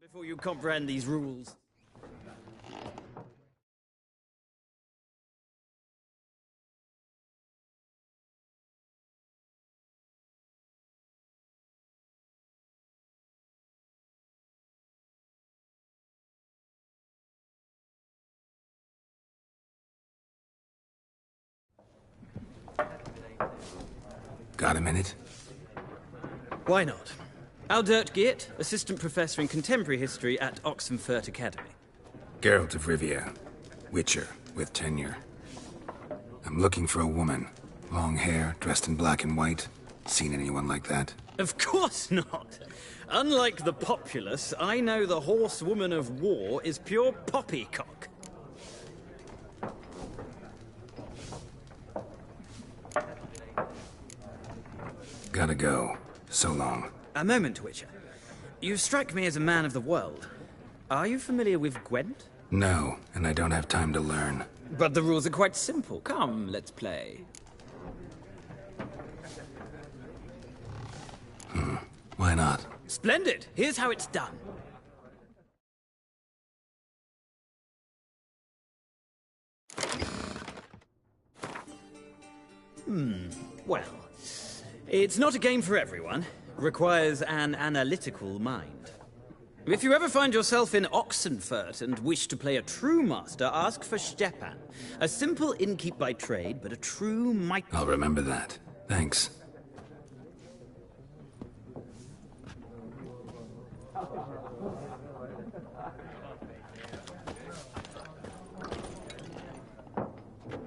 before you comprehend these rules. Got a minute? Why not? Aldert Geert, Assistant Professor in Contemporary History at Oxenfurt Academy. Geralt of Rivia. Whitcher, with tenure. I'm looking for a woman. Long hair, dressed in black and white. Seen anyone like that? Of course not! Unlike the populace, I know the horsewoman of war is pure poppycock. Gotta go. So long. A moment, Whitcher. You strike me as a man of the world. Are you familiar with Gwent? No, and I don't have time to learn. But the rules are quite simple. Come, let's play. Why not? Splendid! Here's how it's done. Well, it's not a game for everyone. Requires an analytical mind. If you ever find yourself in Oxenfurt and wish to play a true master, ask for Stepan. A simple innkeep by trade, but a true might. I'll remember that. Thanks.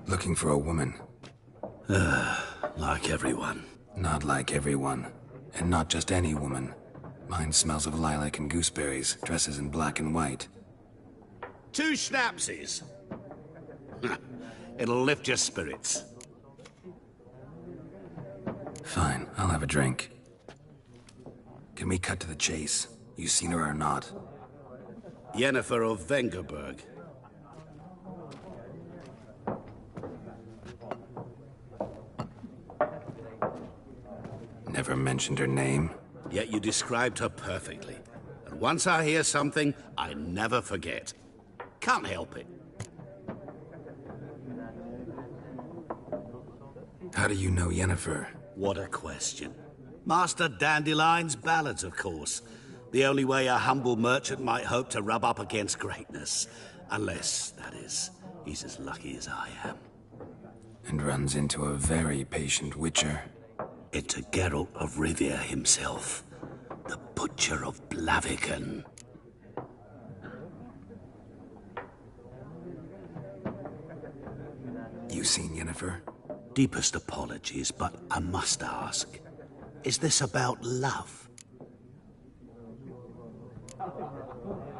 Looking for a woman. Like everyone. Not like everyone. And not just any woman. Mine smells of lilac and gooseberries, dresses in black and white. 2 schnapsies. It'll lift your spirits. Fine, I'll have a drink. Can we cut to the chase? You seen her or not? Yennefer of Vengerberg. Never mentioned her name. Yet you described her perfectly. And once I hear something, I never forget. Can't help it. How do you know Yennefer? What a question. Master Dandelion's ballads, of course. The only way a humble merchant might hope to rub up against greatness. Unless, that is, he's as lucky as I am. And runs into a very patient Witcher. It's a Geralt of Rivia himself. The Butcher of Blaviken. You seen Yennefer? Deepest apologies, but I must ask. Is this about love?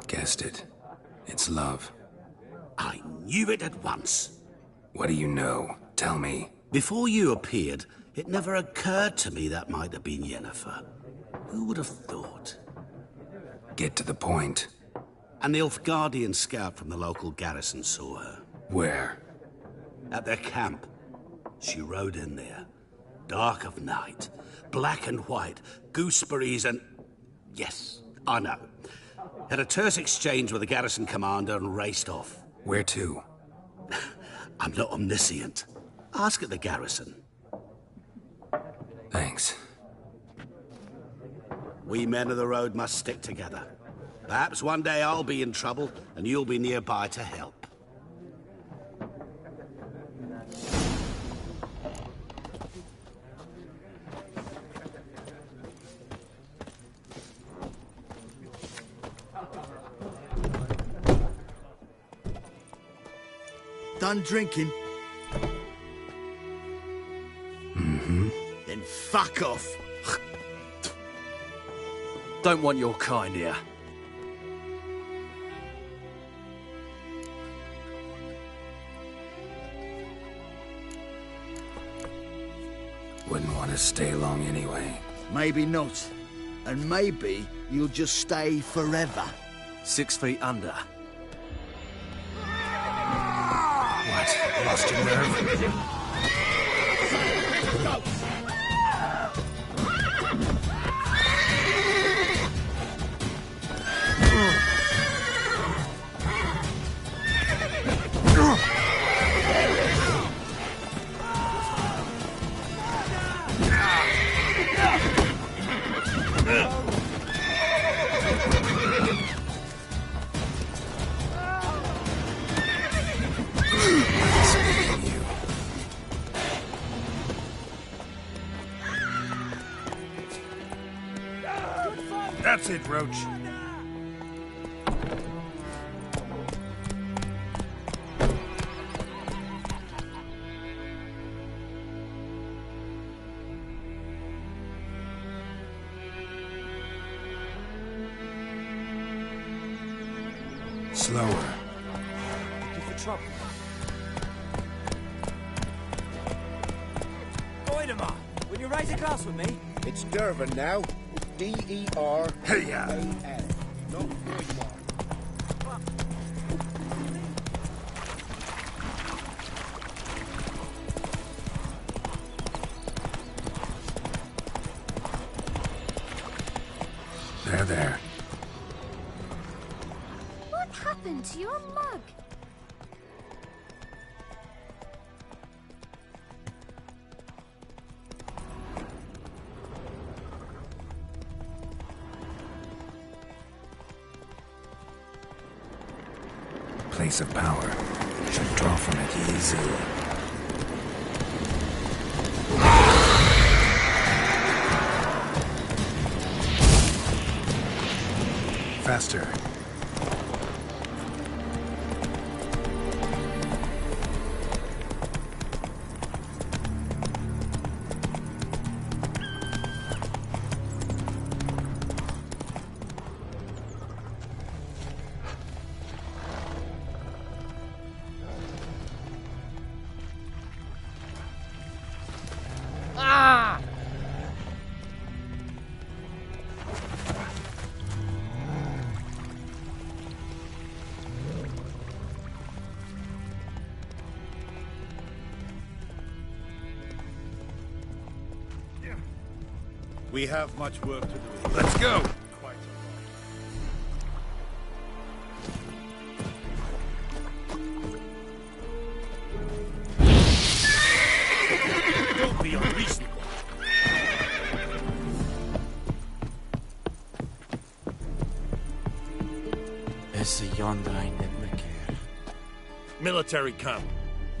Guessed it. It's love. I knew it at once. What do you know? Tell me. Before you appeared, it never occurred to me that might have been Yennefer. Who would have thought? Get to the point. An Nilfgaardian scout from the local garrison saw her. Where? At their camp. She rode in there. Dark of night. Black and white. Gooseberries and... Yes, I know. Had a terse exchange with the garrison commander and raced off. Where to? I'm not omniscient. Ask at the garrison. Thanks. We men of the road must stick together. Perhaps one day I'll be in trouble and you'll be nearby to help. Done drinking? Then fuck off. Don't want your kind here. Wouldn't want to stay long anyway. Maybe not. And maybe you'll just stay forever. 6 feet under. What? Lost your nerve? That's it, Roach. Slower. Looking for trouble. Voidemar, will you raise a glass with me? It's Dervin now. D-E-R-V-A-N. Hey-ya. Not Voidemar. There. What happened to your mug? Place of power. Should draw from it easy. Faster. We have much work to do. Let's go. Quite a lot. Don't be unreasonable. It's a Yondain Whitcher. Military camp.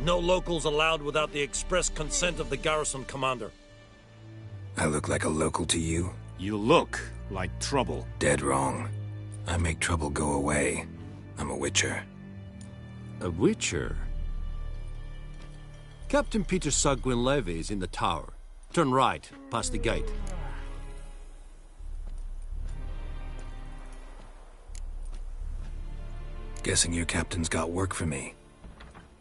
No locals allowed without the express consent of the garrison commander. I look like a local to you? You look like trouble. Dead wrong. I make trouble go away. I'm a Witcher. A Witcher? Captain Peter Sagwin Levy is in the tower. Turn right, past the gate. Guessing your captain's got work for me.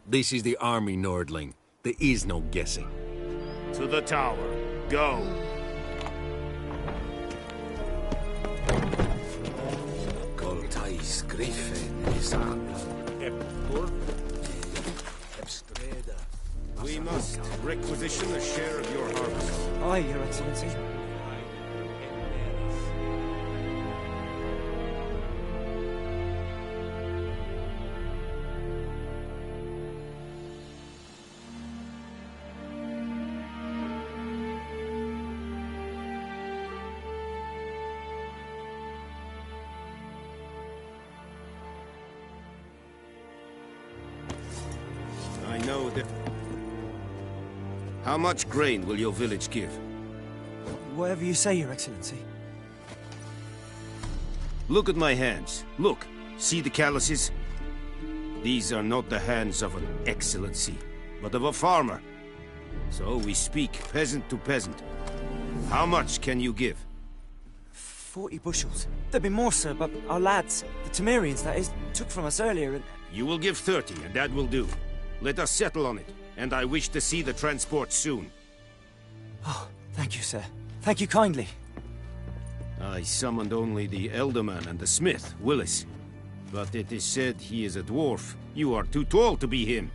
This is the army, Nordling. There is no guessing. To the tower. Go. Coltais Griffin is We must requisition a share of your harvest. Aye, Your Excellency. I know that... How much grain will your village give? Whatever you say, Your Excellency. Look at my hands. Look. See the calluses? These are not the hands of an excellency, but of a farmer. So we speak peasant to peasant. How much can you give? 40 bushels. There'd be more, sir, but our lads, the Temerians, that is, took from us earlier and... You will give 30, and that will do. Let us settle on it, and I wish to see the transport soon. Oh, thank you, sir. Thank you kindly. I summoned only the Elderman and the smith, Willis. But it is said he is a dwarf. You are too tall to be him.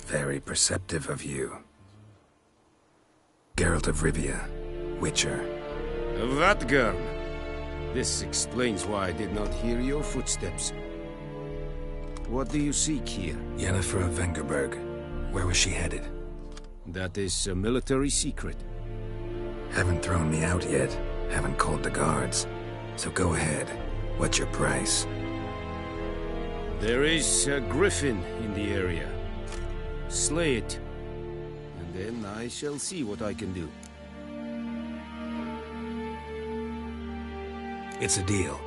Very perceptive of you. Geralt of Rivia, Witcher. Vatgern. This explains why I did not hear your footsteps. What do you seek here? Yennefer of Vengerberg. Where was she headed? That is a military secret. Haven't thrown me out yet. Haven't called the guards. So go ahead. What's your price? There is a griffin in the area. Slay it. And then I shall see what I can do. It's a deal.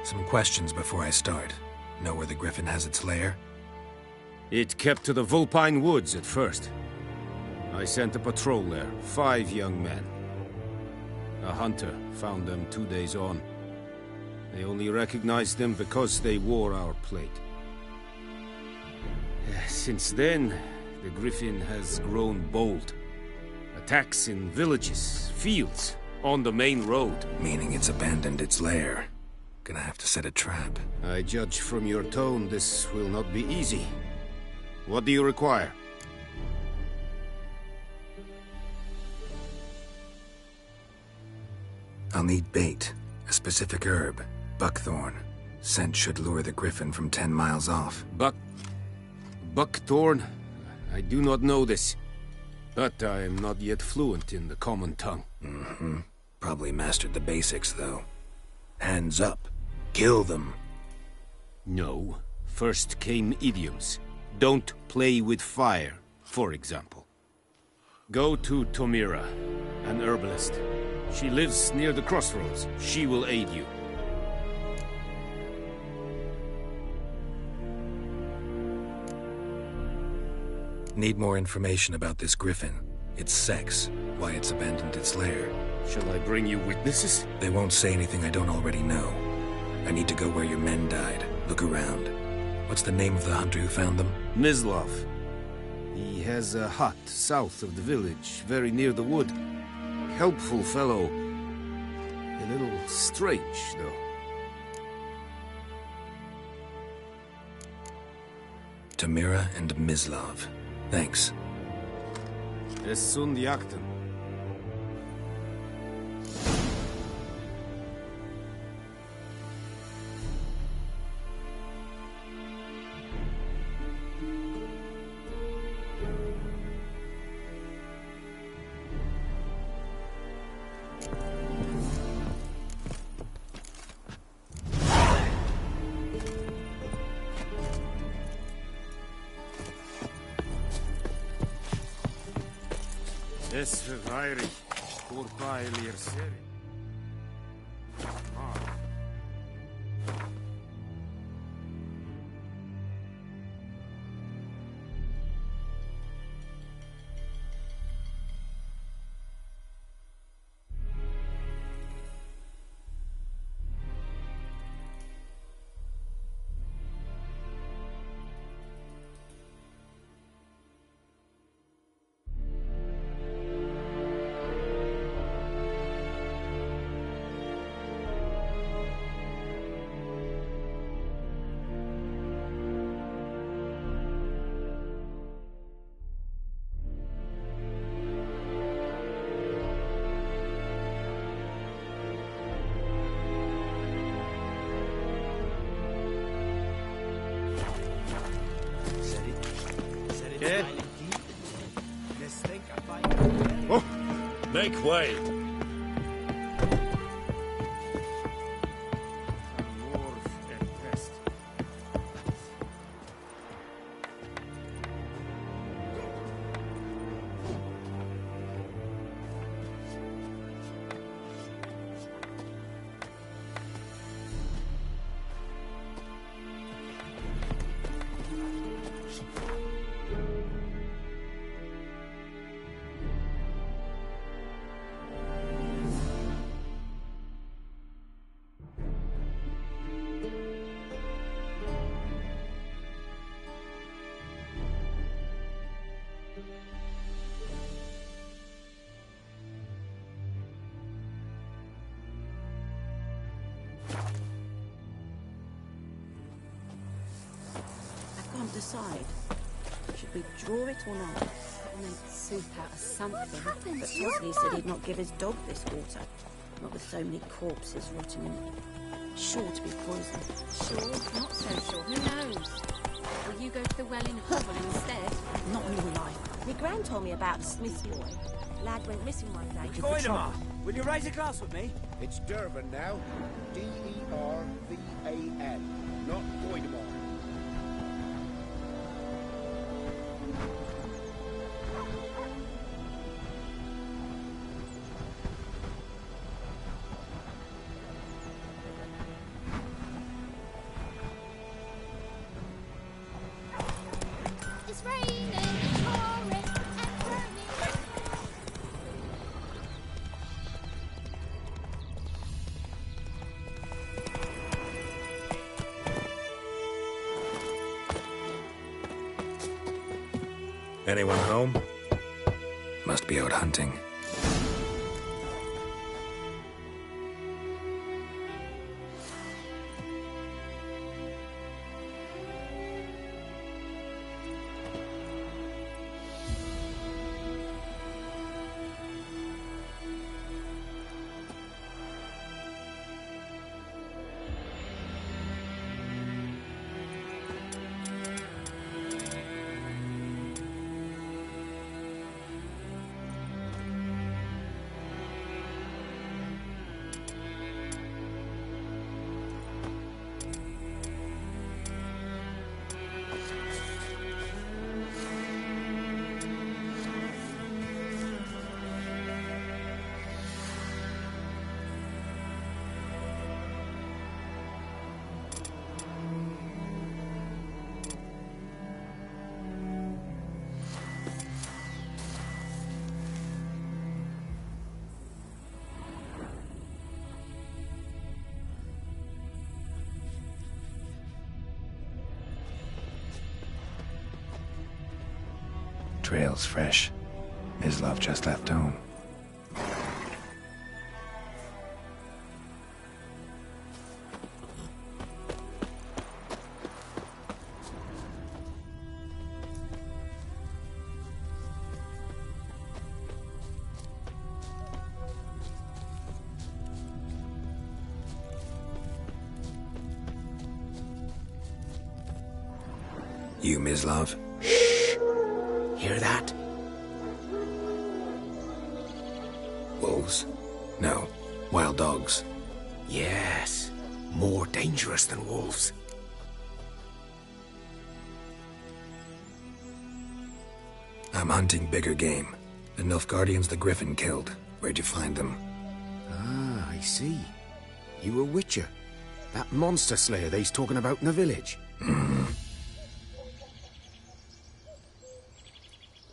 Some questions before I start. Know where the griffin has its lair? It kept to the Vulpine Woods at first. I sent a patrol there, 5 young men. A hunter found them 2 days on. They only recognized them because they wore our plate. Since then, the griffin has grown bold. Attacks in villages, fields, on the main road. Meaning it's abandoned its lair. Gonna have to set a trap. I judge from your tone this will not be easy. What do you require? I'll need bait. A specific herb. Buckthorn. Scent should lure the griffin from 10 miles off. Buckthorn? I do not know this. But I am not yet fluent in the common tongue. Mm-hmm. Probably mastered the basics, though. Hands up. Kill them. No. First came idioms. Don't play with fire, for example. Go to Tomira, an herbalist. She lives near the crossroads. She will aid you. Need more information about this griffin. Its sex, why it's abandoned its lair. Shall I bring you witnesses? They won't say anything I don't already know. I need to go where your men died. Look around. What's the name of the hunter who found them? Mislav. He has a hut south of the village, very near the wood. Helpful fellow. A little strange, though. Tomira and Mislav. Thanks. Es sunt jakten. Es verweirig, voorpijlier serie. Oh, make way. Can't decide. Should we draw it or not? And then soup out of something. But Tosley said he'd not give his dog this water. Not with so many corpses rotting in it. Sure to be poison. Sure, not so sure. Who knows? Will you go to the well in Hovel instead? Not in your life. My gran told me about the Smith's boy. Lad went missing one day. Goidemar, will you raise a glass with me? It's Durban now. D-E-R-V-A-N. Not Goidemar. It's raining, it's pouring, and burning. Anyone home? Must be out hunting. Trail's fresh. Mislav just left home. You, Mislav? Hear that? Wolves? No. Wild dogs. Yes. More dangerous than wolves. I'm hunting bigger game. The Nilfgaardians the Griffin killed. Where'd you find them? Ah, I see. You a Witcher. That monster slayer they's talking about in the village.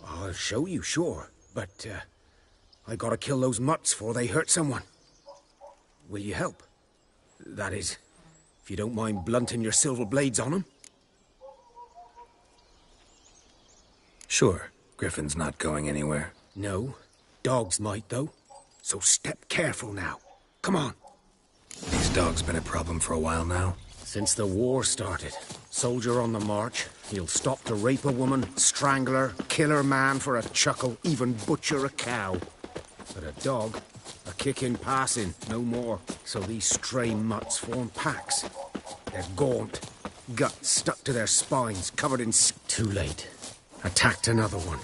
I'll show you, sure. But, I gotta kill those mutts before they hurt someone. Will you help? That is, if you don't mind blunting your silver blades on them. Sure. Griffin's not going anywhere. No. Dogs might, though. So step careful now. Come on. These dogs been a problem for a while now? Since the war started. Soldier on the march. He'll stop to rape a woman, strangle her, kill her man for a chuckle, even butcher a cow. But a dog, a kick-in passing, no more. So these stray mutts form packs. They're gaunt, guts stuck to their spines, covered in... Too late. Attacked another one.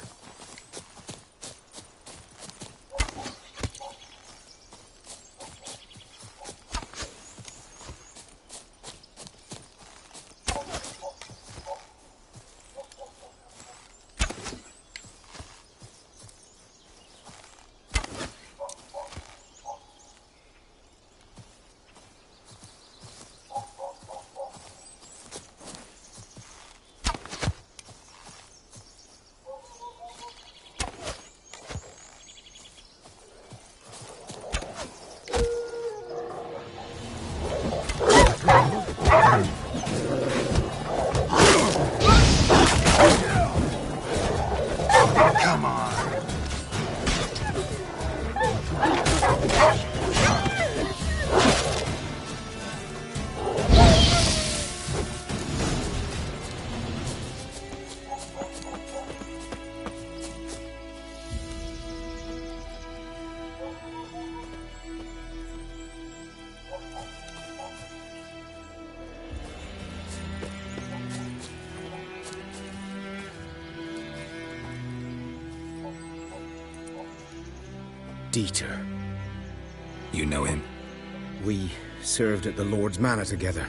Dieter. You know him? We served at the Lord's Manor together,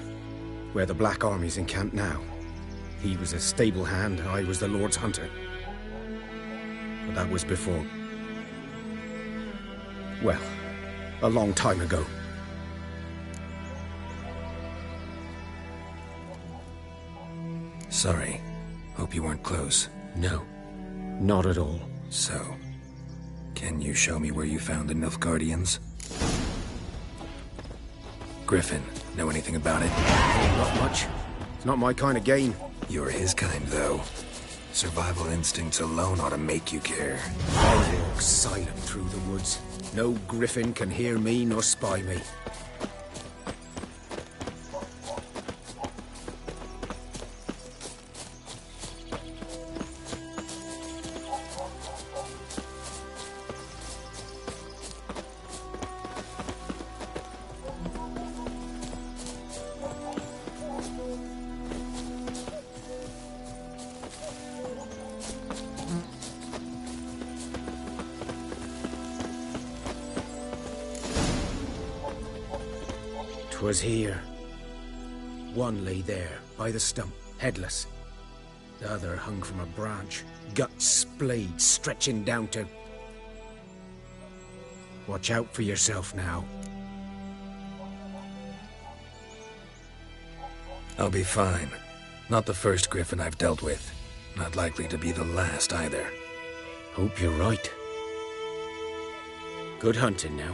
where the Black Army's encamped now. He was a stable hand, I was the Lord's hunter. But that was before... well, a long time ago. Sorry. Hope you weren't close. No, not at all. So, can you show me where you found the Nilfgaardians? Griffin, know anything about it? Not much. It's not my kind of game. You're his kind, though. Survival instincts alone ought to make you care. I walk silent through the woods. No griffin can hear me nor spy me. Was here. One lay there, by the stump, headless. The other hung from a branch, guts splayed, stretching down to... Watch out for yourself now. I'll be fine. Not the first griffin I've dealt with. Not likely to be the last either. Hope you're right. Good hunting now.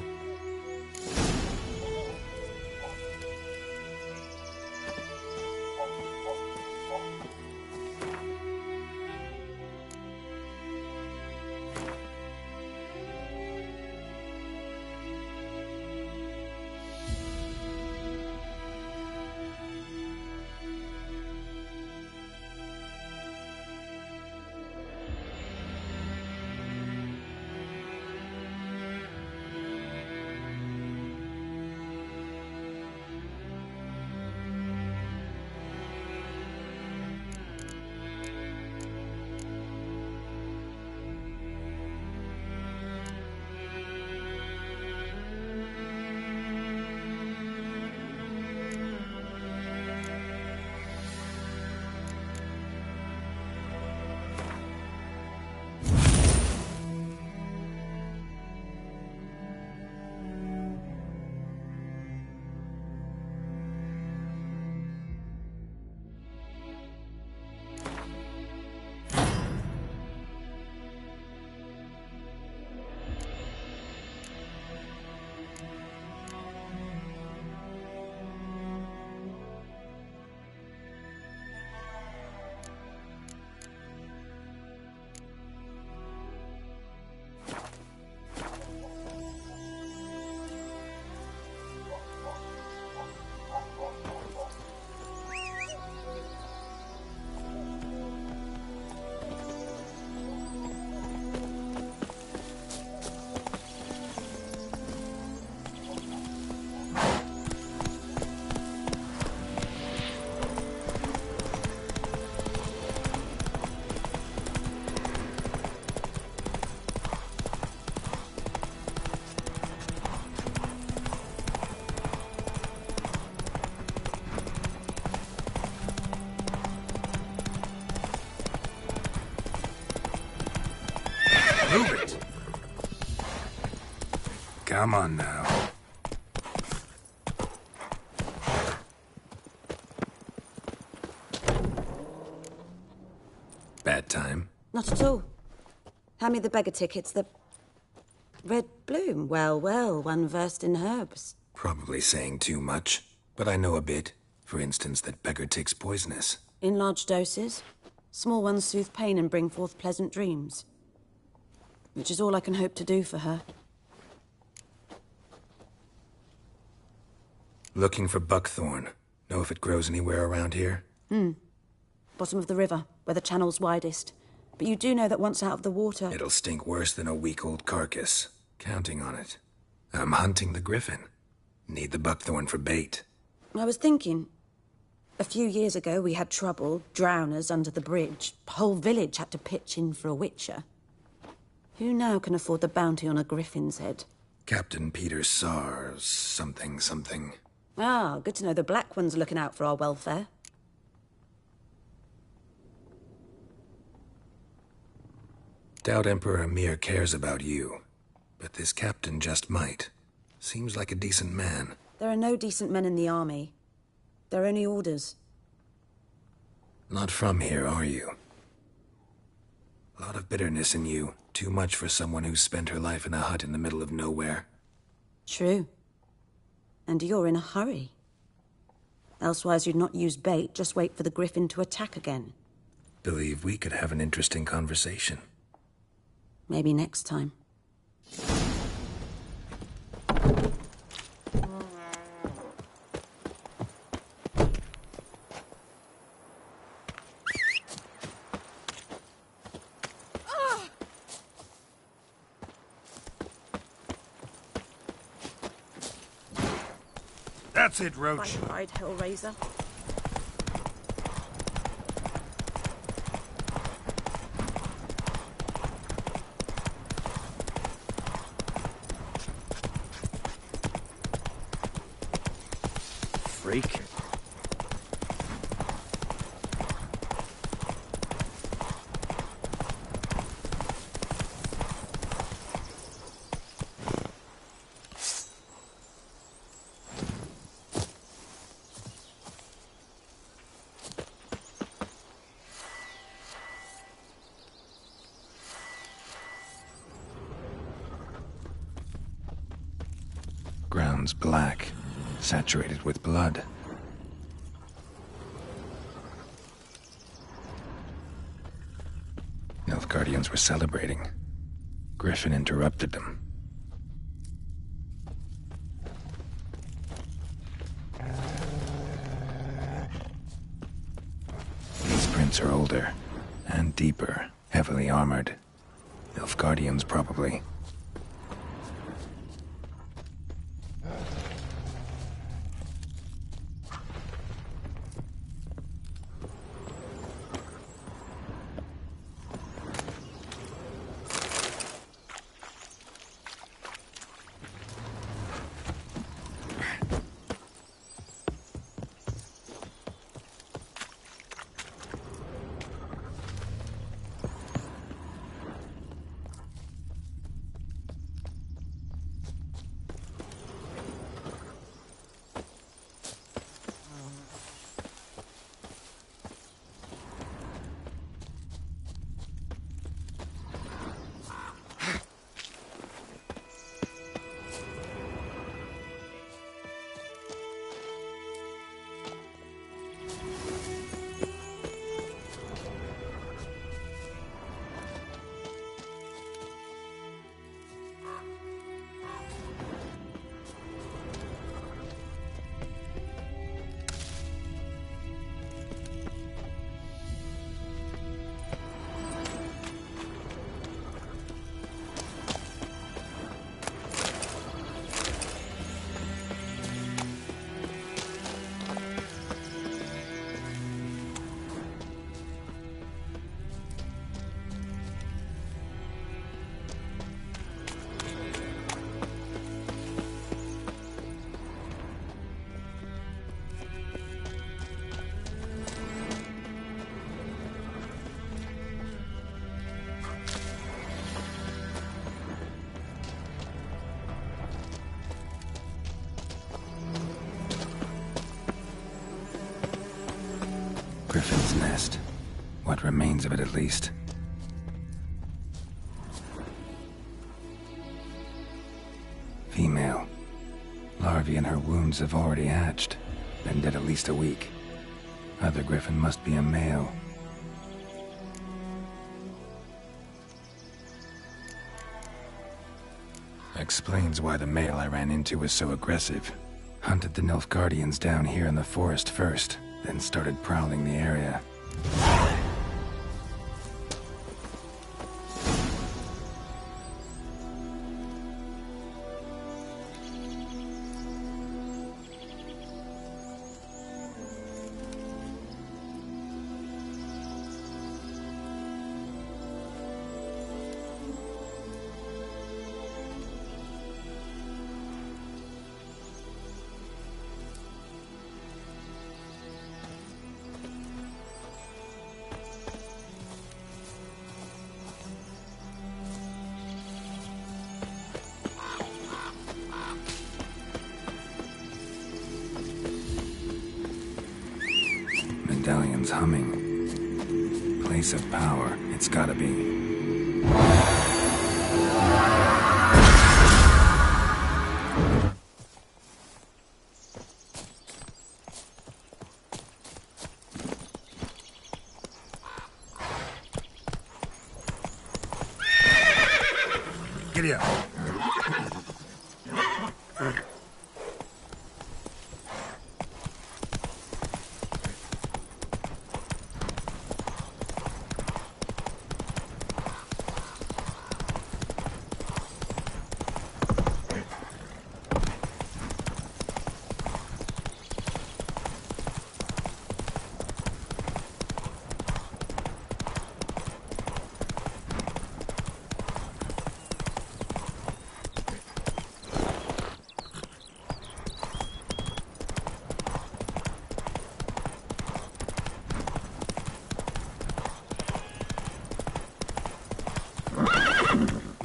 Come on now. Bad time? Not at all. Hand me the beggar tickets, the... Red bloom. Well, well, one versed in herbs. Probably saying too much, but I know a bit. For instance, that beggar tick's poisonous. In large doses. Small ones soothe pain and bring forth pleasant dreams. Which is all I can hope to do for her. Looking for buckthorn. Know if it grows anywhere around here? Bottom of the river, where the channel's widest. But you do know that once out of the water... It'll stink worse than a week-old carcass. Counting on it. I'm hunting the griffin. Need the buckthorn for bait. I was thinking... A few years ago, we had trouble, drowners under the bridge. Whole village had to pitch in for a Whitcher. Who now can afford the bounty on a griffin's head? Captain Peter Sars, something, something. Ah, good to know the Black One's looking out for our welfare. Doubt Emperor Amir cares about you, but this captain just might. Seems like a decent man. There are no decent men in the army. They're only orders. Not from here, are you? A lot of bitterness in you. Too much for someone who's spent her life in a hut in the middle of nowhere. True. And you're in a hurry. Elsewise you'd not use bait, just wait for the griffin to attack again. Believe we could have an interesting conversation. Maybe next time. That's it, Roach. Fine ride, Hellraiser. Freak. Ground's black, saturated with blood. Nilfgaardians were celebrating. Griffin interrupted them. These prints are older and deeper, heavily armored. Nilfgaardians, probably. Griffin's nest. What remains of it, at least. Female. Larvae in her wounds have already hatched. Been dead at least a week. Other griffin must be a male. Explains why the male I ran into was so aggressive. Hunted the Nilfgaardians down here in the forest first, then started prowling the area. medallion's humming. Place of power, it's gotta be. Giddy up.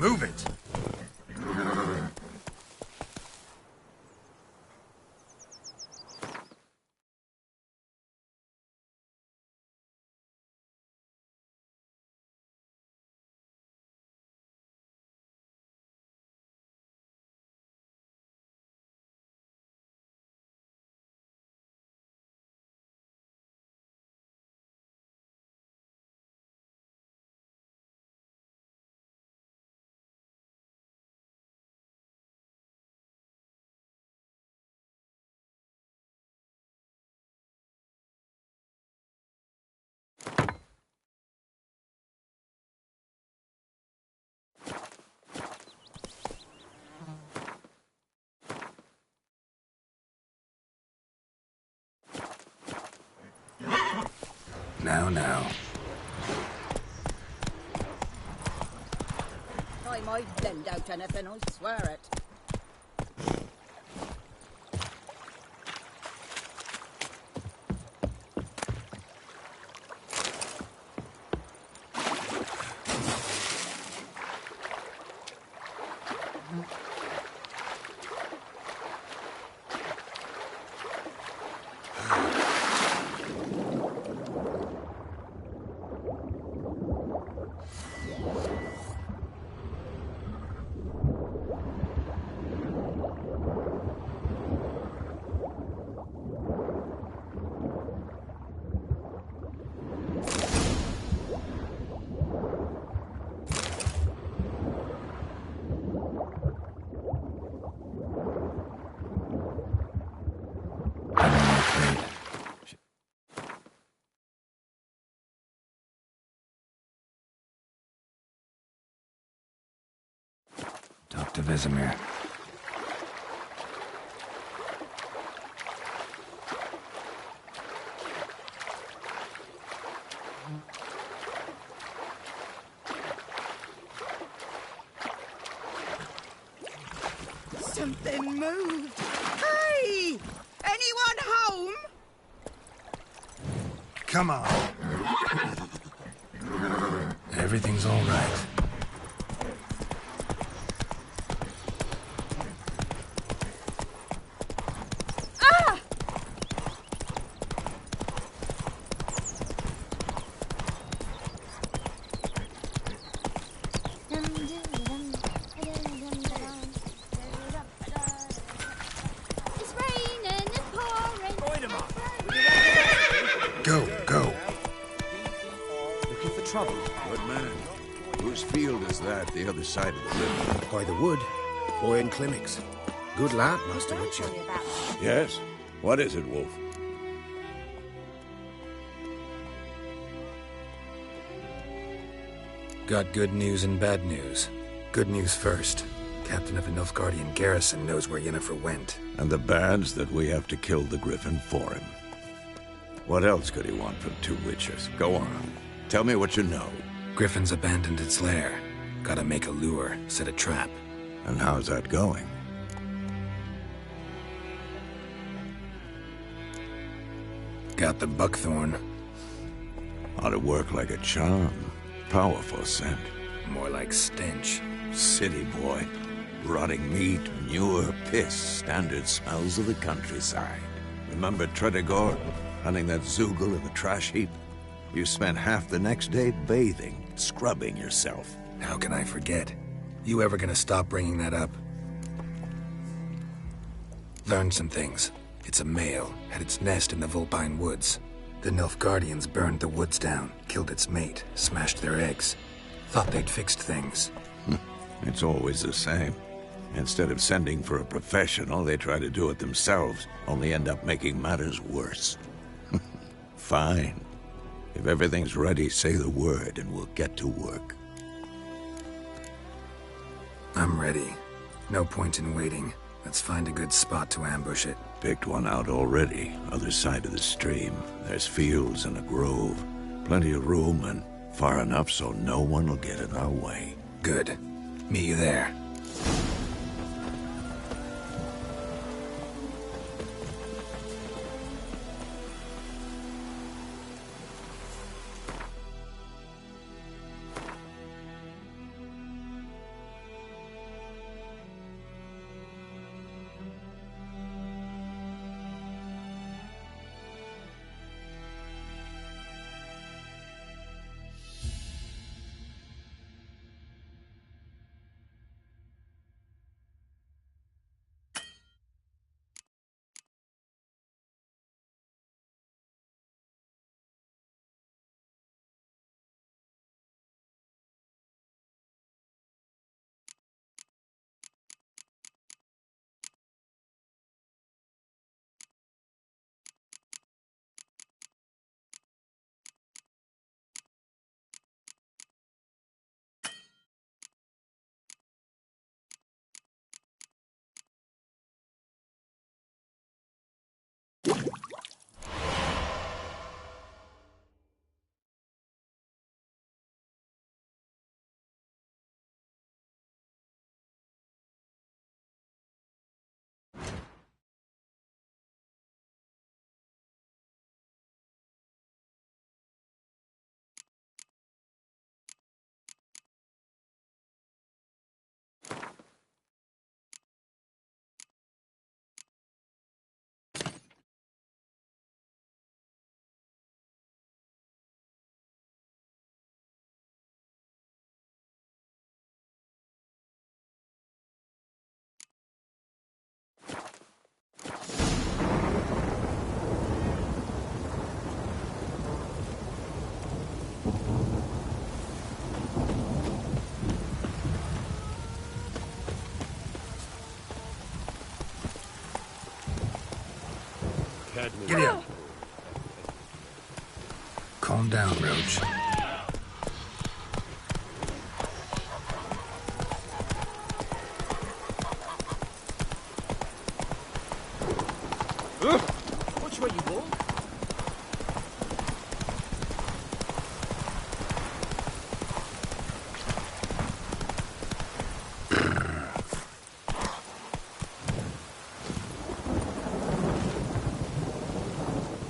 Move it! Now. Time I lend out anything, I swear it. Talk to Vesemir. Something moved. Hey! Anyone home? Come on. Everything's all right. Go. Looking for trouble? Good man. Whose field is that, the other side of the river? By the wood. Boy in Climmix. Good lad, Master Whitcher. Yes? What is it, Wolf? Got good news and bad news. Good news first. Captain of a Nilfgaardian garrison knows where Yennefer went. And the bad's that we have to kill the Griffin for him. What else could he want from two Witchers? Go on. Tell me what you know. Griffin's abandoned its lair. Gotta make a lure, set a trap. And how's that going? Got the buckthorn. Ought to work like a charm. Powerful scent. More like stench. City boy. Rotting meat, manure, piss. Standard smells of the countryside. Remember Tredegor? hunting that Zoogle in the trash heap. You spent half the next day bathing, scrubbing yourself. How can I forget? You ever gonna stop bringing that up? Learned some things. It's a male, had its nest in the Vulpine Woods. The Nilfgaardians burned the woods down, killed its mate, smashed their eggs. Thought they'd fixed things. It's always the same. Instead of sending for a professional, they try to do it themselves, only end up making matters worse. Fine. If everything's ready, say the word and we'll get to work. I'm ready. No point in waiting. Let's find a good spot to ambush it. Picked one out already, other side of the stream. There's fields and a grove. Plenty of room and far enough so no one will get in our way. Good. Meet you there. Giddy up. Calm down, Roach. Which way you walk?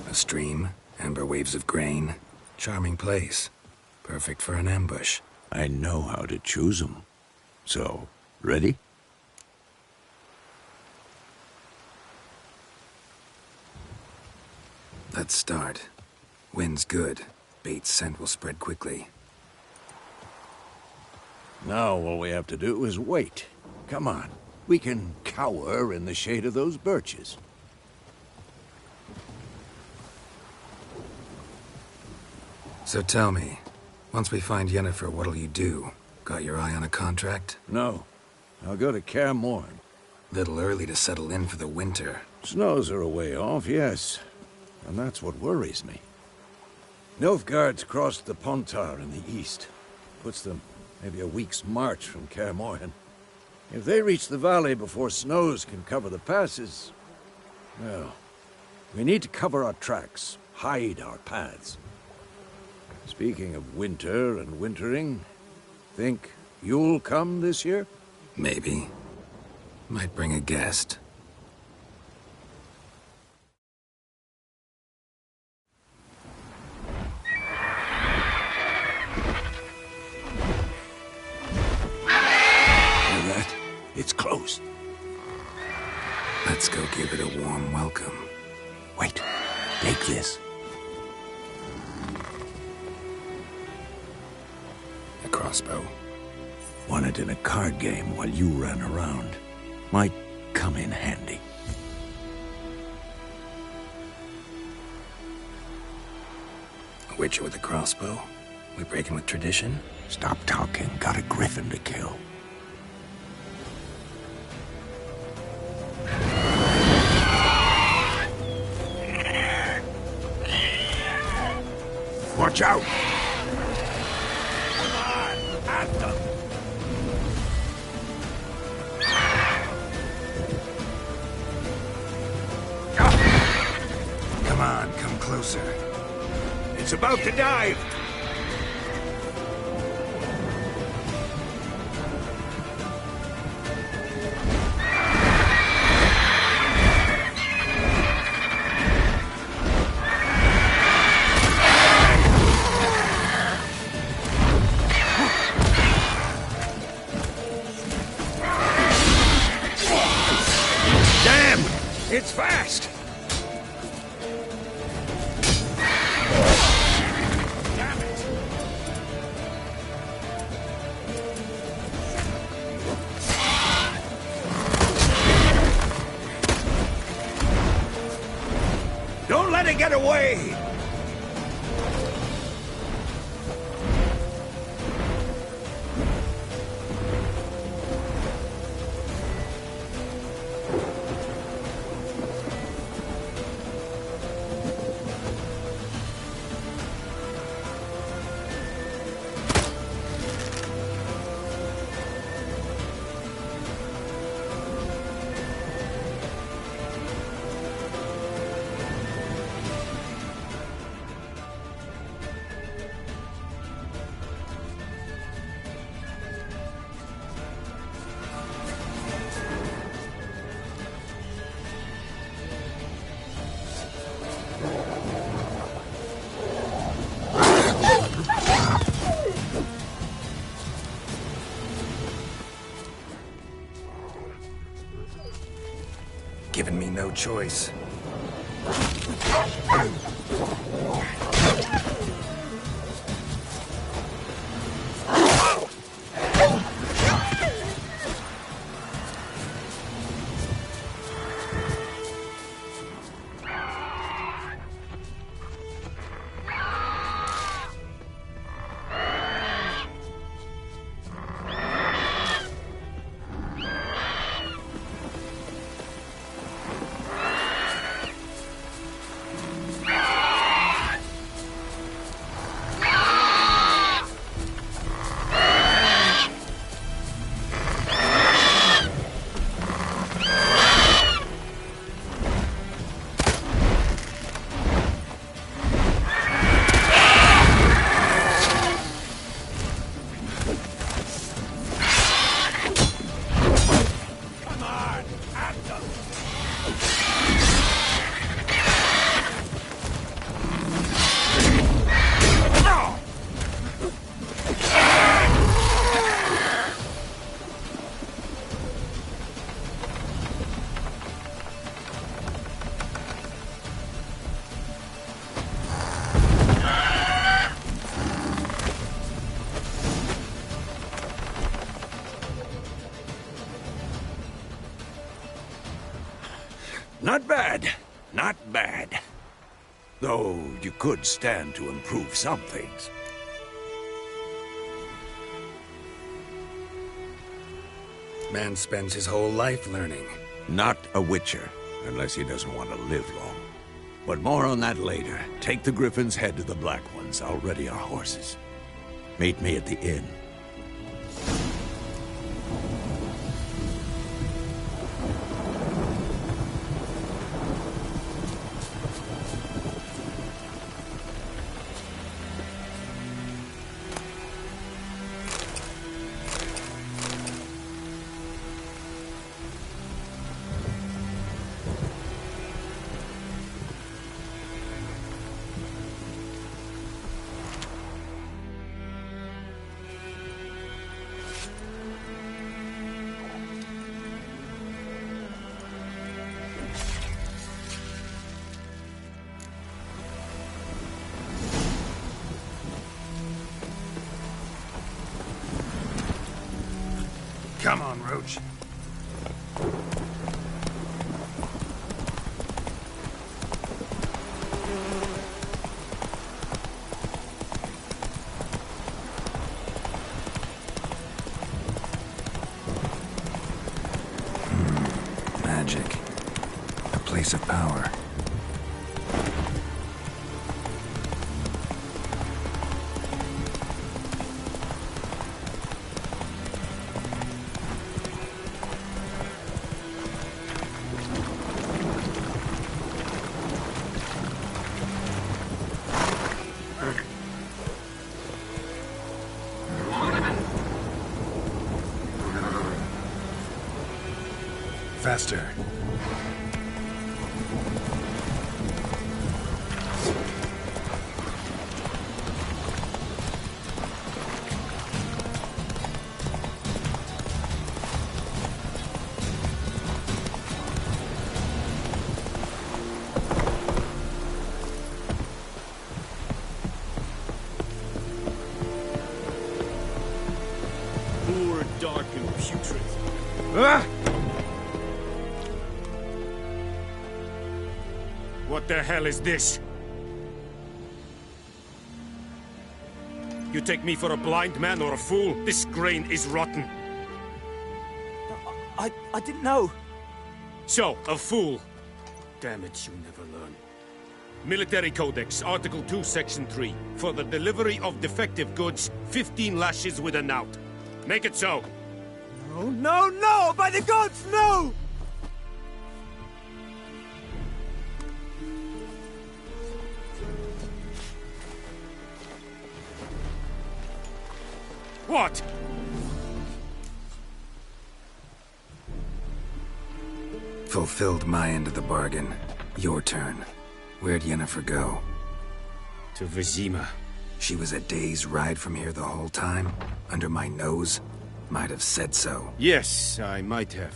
A stream, amber waves of grain. Charming place. Perfect for an ambush. I know how to choose them. So, ready? Let's start. Wind's good. Bait's scent will spread quickly. Now all we have to do is wait. Come on. We can cower in the shade of those birches. So tell me, once we find Yennefer, what'll you do? Got your eye on a contract? No. I'll go to Kaer Morhen. Little early to settle in for the winter. Snows are a way off, yes. And that's what worries me. Nilfgaard's crossed the Pontar in the east. Puts them maybe a week's march from Kaer Morhen. If they reach the valley before snows can cover the passes... well, we need to cover our tracks, hide our paths. Speaking of winter and wintering, think you'll come this year? Maybe. Might bring a guest. Hear that? It's close. Let's go give it a warm welcome. Wait. Take this. A crossbow. Won it in a card game while you ran around. Might come in handy. A Witcher with a crossbow? We breaking with tradition? Stop talking. Got a griffin to kill. Watch out! Come on, at them! Come on, come closer. It's about to dive! It's fast! Damn it! Don't let it get away! Giving me no choice. Not bad. Not bad. Though you could stand to improve some things. Man spends his whole life learning. Not a Witcher, unless he doesn't want to live long. But more on that later. Take the Griffin's head to the Black Ones. I'll ready our horses. Meet me at the inn. Come on, Roach. Magic. A place of power. Faster. More dark and putrid. Ah! What the hell is this? You take me for a blind man or a fool? This grain is rotten. I didn't know. So, a fool. Damn it, you never learn. Military Codex, Article 2, Section 3. For the delivery of defective goods, 15 lashes with a knout. Make it so. No, no, no! By the gods, no! What? Fulfilled my end of the bargain. Your turn. Where'd Yennefer go? To Vizima. She was a day's ride from here the whole time? Under my nose? Might have said so. Yes, I might have.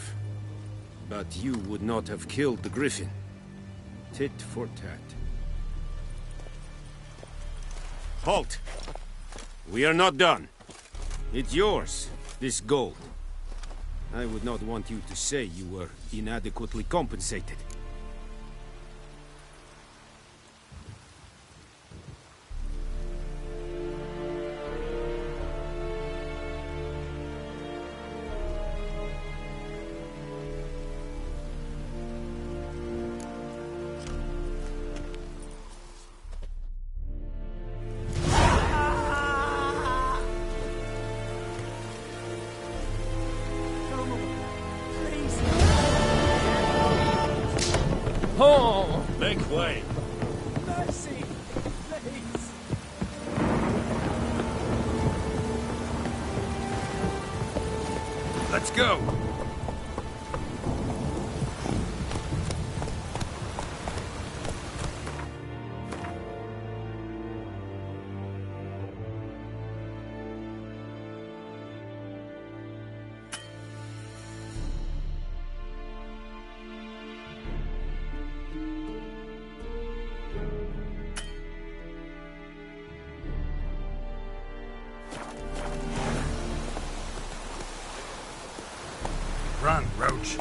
But you would not have killed the griffin. Tit for tat. Halt! We are not done. It's yours, this gold. I would not want you to say you were inadequately compensated. Oh! Make way. Mercy, please. Let's go. Run, Roach.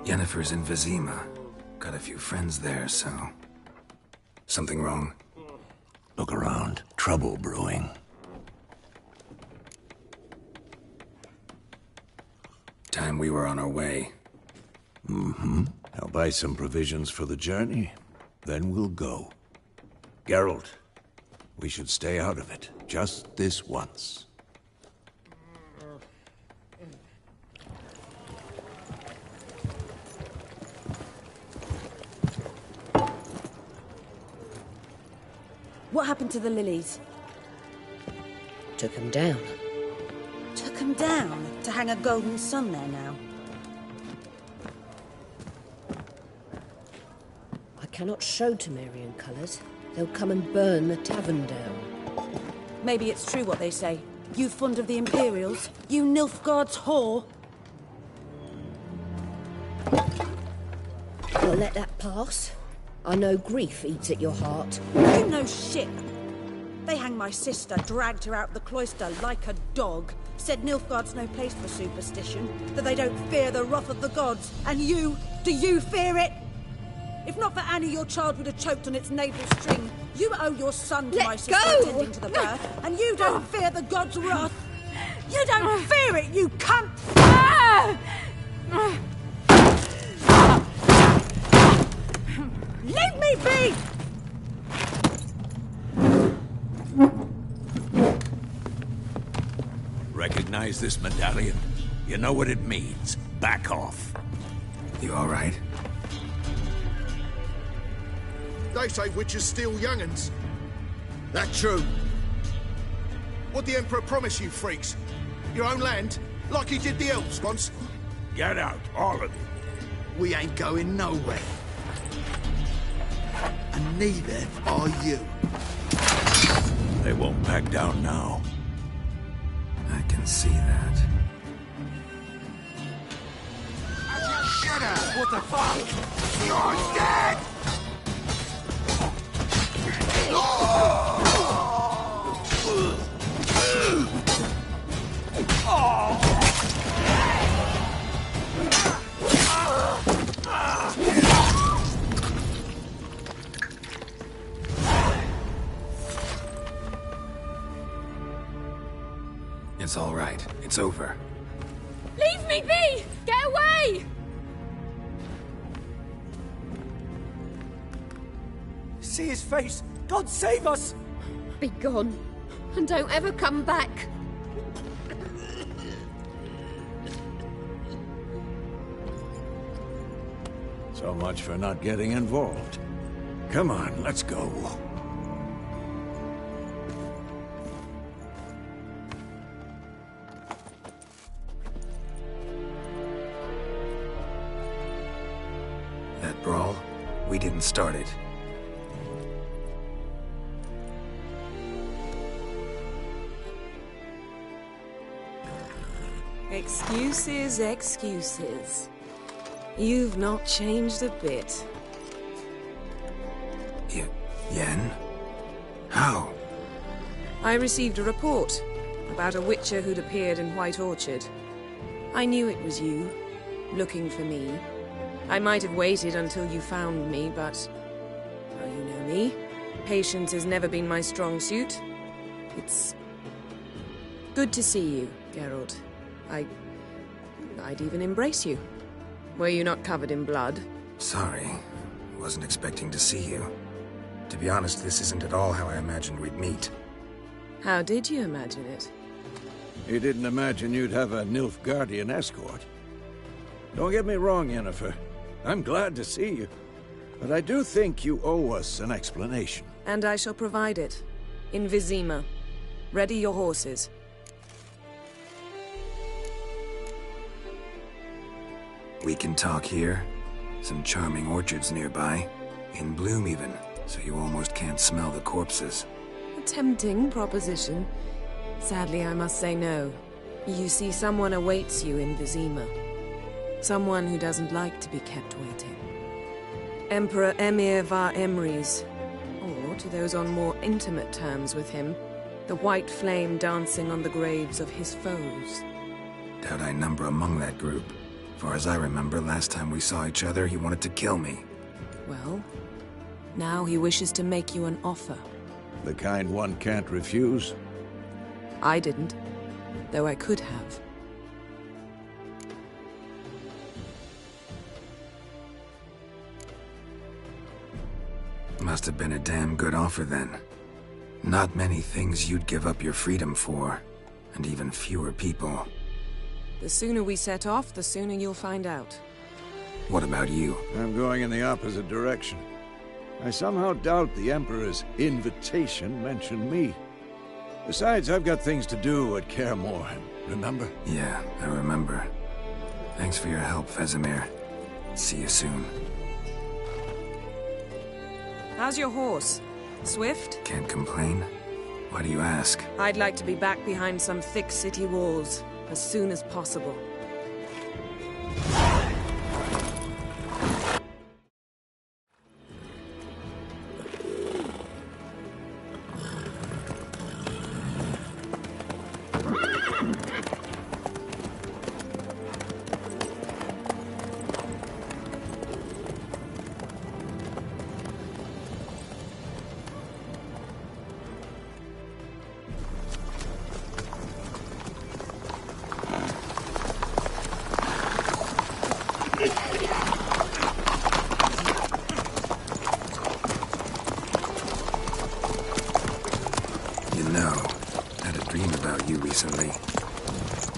Yennefer's in Vizima. Got a few friends there, so... Something wrong? Look around. Trouble brewing. Time we were on our way. Mm-hmm. I'll buy some provisions for the journey. Then we'll go. Geralt, we should stay out of it. Just this once. What happened to the lilies? Took them down. Took them down? To hang a golden sun there now? I cannot show Temerian colours. They'll come and burn the tavern down. Maybe it's true what they say. You fond of the Imperials? You Nilfgaard's whore? I'll let that pass. I know grief eats at your heart. You know shit. They hanged my sister, dragged her out the cloister like a dog. Said Nilfgaard's no place for superstition, that they don't fear the wrath of the gods. And you, do you fear it? If not for Annie, your child would have choked on its navel string. You owe your son to my sister attending to the birth, and you don't fear the gods' wrath. You don't fear it, you cunt! Leave me be! Recognize this medallion? You know what it means. Back off. You all right? They say Whichers steal young'uns. That true? What'd the Emperor promise you, freaks? Your own land? Like he did the elves once? Get out, all of you. We ain't going nowhere. And neither are you. They won't back down now. I can see that. Shut up! What the fuck? You're dead! It's all right. It's over. Leave me be! Get away! See his face! God save us! Be gone, and don't ever come back. So much for not getting involved. Come on, let's go. That brawl, we didn't start it. Excuses, excuses. You've not changed a bit. Yen? How? I received a report about a Witcher who'd appeared in White Orchard. I knew it was you, looking for me. I might have waited until you found me, but... well, you know me. Patience has never been my strong suit. It's... good to see you, Geralt. I'd even embrace you. Were you not covered in blood? Sorry. Wasn't expecting to see you. To be honest, this isn't at all how I imagined we'd meet. How did you imagine it? You didn't imagine you'd have a Nilfgaardian escort. Don't get me wrong, Yennefer. I'm glad to see you. But I do think you owe us an explanation. And I shall provide it. In Vizima. Ready your horses. We can talk here. Some charming orchards nearby. In bloom even, so you almost can't smell the corpses. A tempting proposition. Sadly, I must say no. You see, someone awaits you in Vizima. Someone who doesn't like to be kept waiting. Emperor Emir var Emrys. Or, to those on more intimate terms with him, the white flame dancing on the graves of his foes. Doubt I number among that group. Far as I remember, last time we saw each other, he wanted to kill me. Well, now he wishes to make you an offer. The kind one can't refuse? I didn't, though I could have. Must have been a damn good offer then. Not many things you'd give up your freedom for, and even fewer people. The sooner we set off, the sooner you'll find out. What about you? I'm going in the opposite direction. I somehow doubt the Emperor's invitation mentioned me. Besides, I've got things to do at Kaer Morhen, remember? Yeah, I remember. Thanks for your help, Vesemir. See you soon. How's your horse? Swift? Can't complain. Why do you ask? I'd like to be back behind some thick city walls as soon as possible.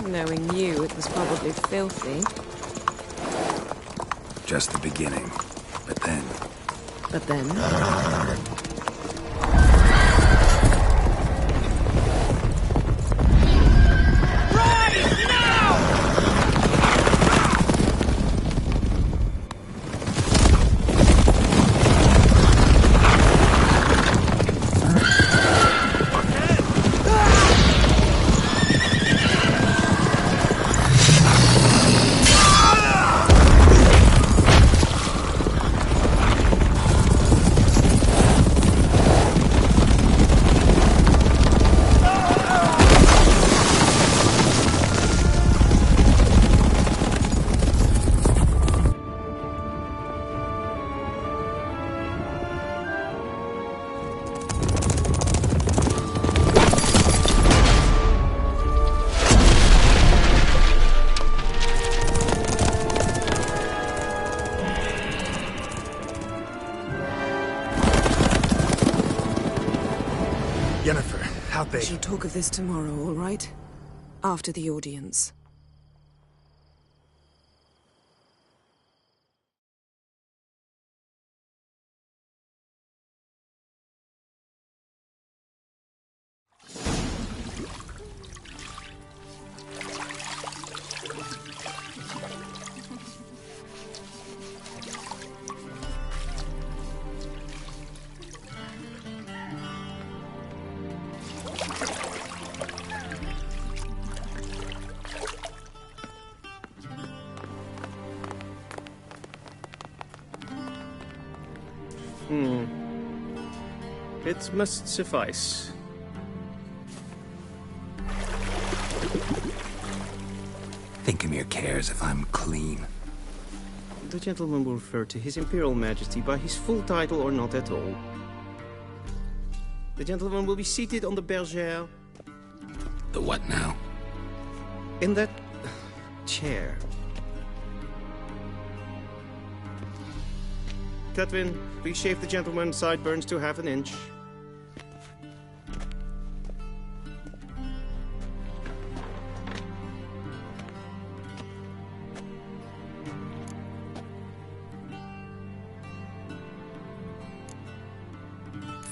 Knowing you, it was probably filthy. Just the beginning. But then... But then? We shall talk of this tomorrow, all right? After the audience. It must suffice. Thinkamir cares if I'm clean. The gentleman will refer to His Imperial Majesty by his full title or not at all. The gentleman will be seated on the bergère. The what now? In that chair. Catwin, please shave the gentleman's sideburns to half an inch.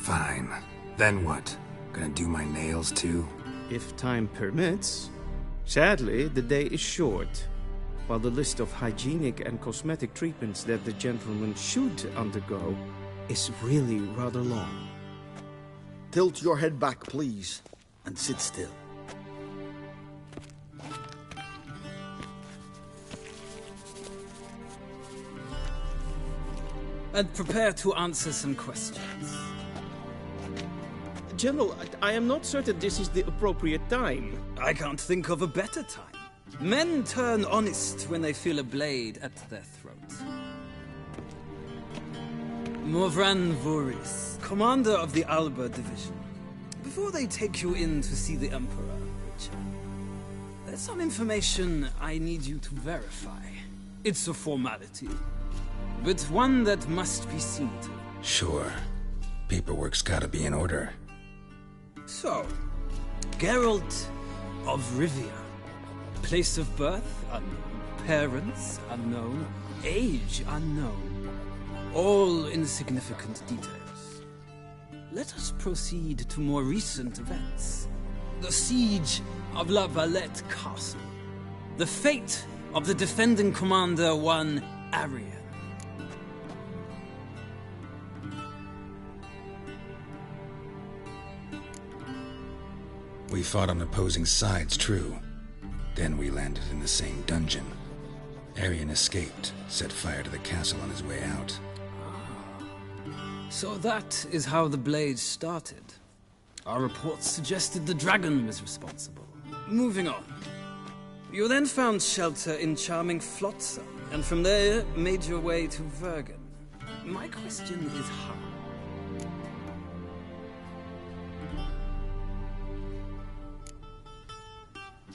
Fine. Then what? Gonna do my nails too? If time permits. Sadly, the day is short. While the list of hygienic and cosmetic treatments that the gentleman should undergo is really rather long. Tilt your head back, please, and sit still. And prepare to answer some questions. General, I am not certain this is the appropriate time. I can't think of a better time. Men turn honest when they feel a blade at their throat. Morvran Voris, commander of the Alba Division. Before they take you in to see the Emperor, Whitcher, there's some information I need you to verify. It's a formality, but one that must be seen to. Sure. Paperwork's gotta be in order. So, Geralt of Rivia. Place of birth, unknown. Parents, unknown. Age, unknown. all insignificant details. Let us proceed to more recent events. The siege of La Valette Castle. The fate of the defending commander, one Arian. We fought on opposing sides, true. Then we landed in the same dungeon. Arian escaped, set fire to the castle on his way out. So that is how the Blade started. Our reports suggested the dragon was responsible. Moving on. You then found shelter in charming Flotsam, and from there made your way to Vergen. My question is how?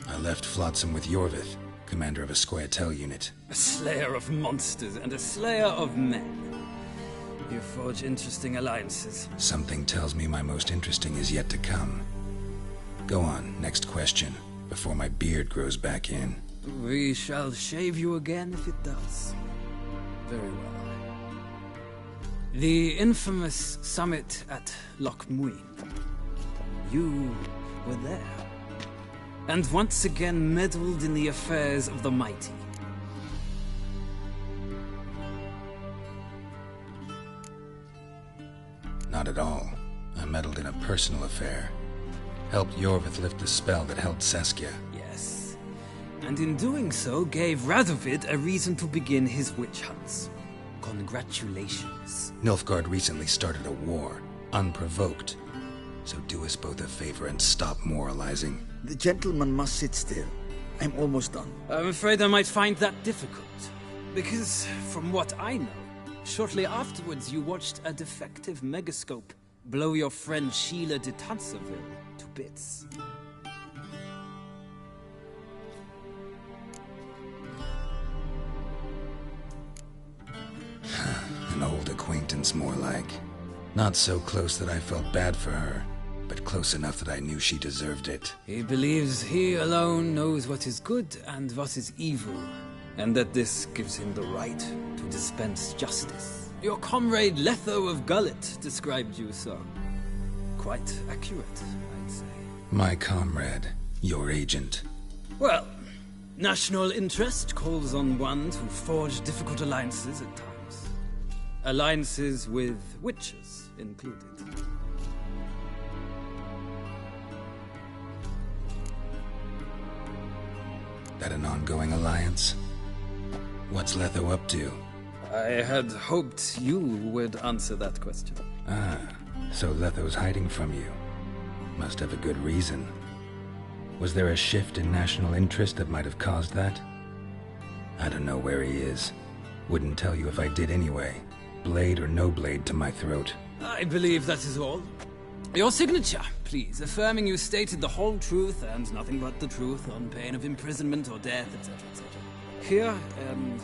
I left Flotsam with Yorvith, commander of a Squaretel unit. A slayer of monsters and a slayer of men. You forge interesting alliances. Something tells me my most interesting is yet to come. Go on, next question, before my beard grows back in. We shall shave you again if it does. Very well. The infamous summit at Loch Muin. You were there. And once again meddled in the affairs of the mighty. Not at all. I meddled in a personal affair. Helped Yorvith lift the spell that held Saskia. Yes. And in doing so, gave Radovid a reason to begin his witch hunts. Congratulations. Nilfgaard recently started a war, unprovoked. So do us both a favor and stop moralizing. The gentleman must sit still. I'm almost done. I'm afraid I might find that difficult. Because, from what I know, shortly afterwards you watched a defective megascope blow your friend Sheila de Tanserville to bits. An old acquaintance, more like. Not so close that I felt bad for her, but close enough that I knew she deserved it. He believes he alone knows what is good and what is evil, and that this gives him the right to dispense justice. Your comrade Letho of Gullet described you so. Quite accurate, I'd say. My comrade, your agent. Well, national interest calls on one to forge difficult alliances at times. Alliances with witches included. That an ongoing alliance? What's Letho up to? I had hoped you would answer that question. Ah, so Letho's hiding from you. Must have a good reason. Was there a shift in national interest that might have caused that? I don't know where he is. Wouldn't tell you if I did anyway. Blade or no blade to my throat. I believe that is all. Your signature, please, affirming you stated the whole truth and nothing but the truth on pain of imprisonment or death, etc., etc. Here and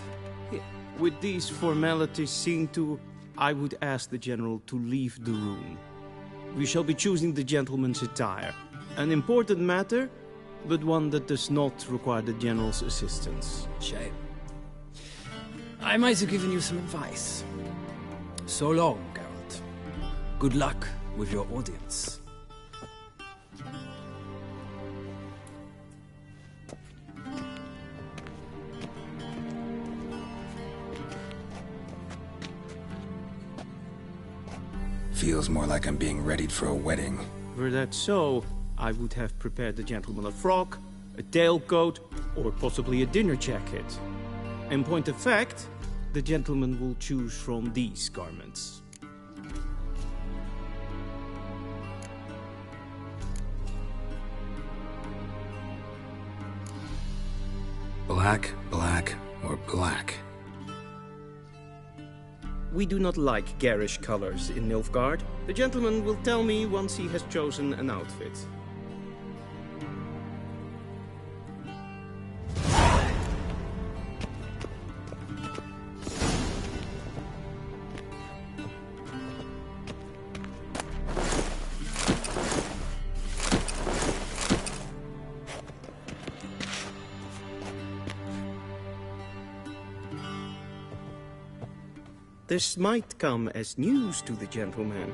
here. With these formalities seen to, I would ask the General to leave the room. We shall be choosing the gentleman's attire. An important matter, but one that does not require the General's assistance. Shame. I might have given you some advice. So long, Geralt. Good luck with your audience. Feels more like I'm being readied for a wedding. Were that so, I would have prepared the gentleman a frock, a tailcoat, or possibly a dinner jacket. In point of fact, the gentleman will choose from these garments. Black, black, or black? We do not like garish colors in Nilfgaard. The gentleman will tell me once he has chosen an outfit. This might come as news to the gentleman,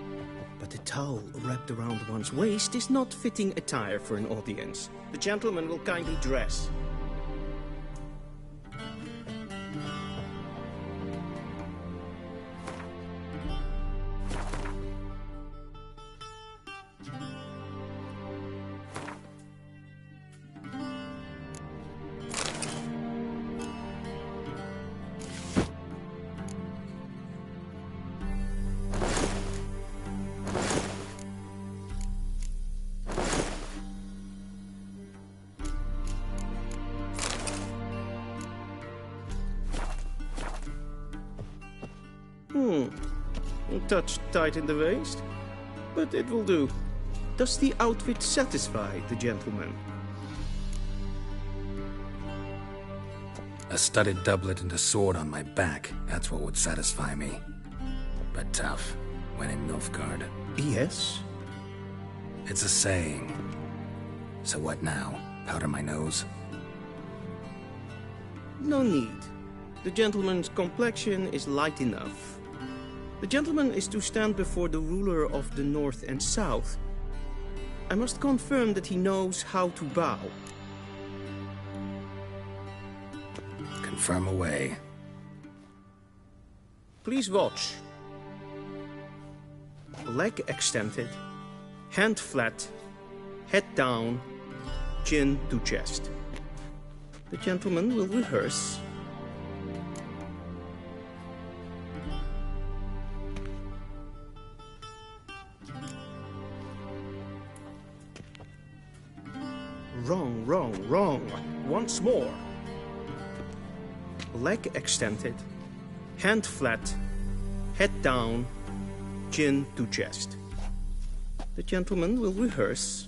but a towel wrapped around one's waist is not fitting attire for an audience. The gentleman will kindly dress. A touch tight in the waist, but it will do. Does the outfit satisfy the gentleman? A studded doublet and a sword on my back, that's what would satisfy me. But tough, when in Nilfgaard. Yes? It's a saying. So what now? Powder my nose? No need. The gentleman's complexion is light enough. The gentleman is to stand before the ruler of the North and South. I must confirm that he knows how to bow. Confirm away. Please watch. Leg extended, hand flat, head down, chin to chest. The gentleman will rehearse. Wrong, wrong, wrong. Once more. Leg extended, hand flat, head down, chin to chest. The gentleman will rehearse.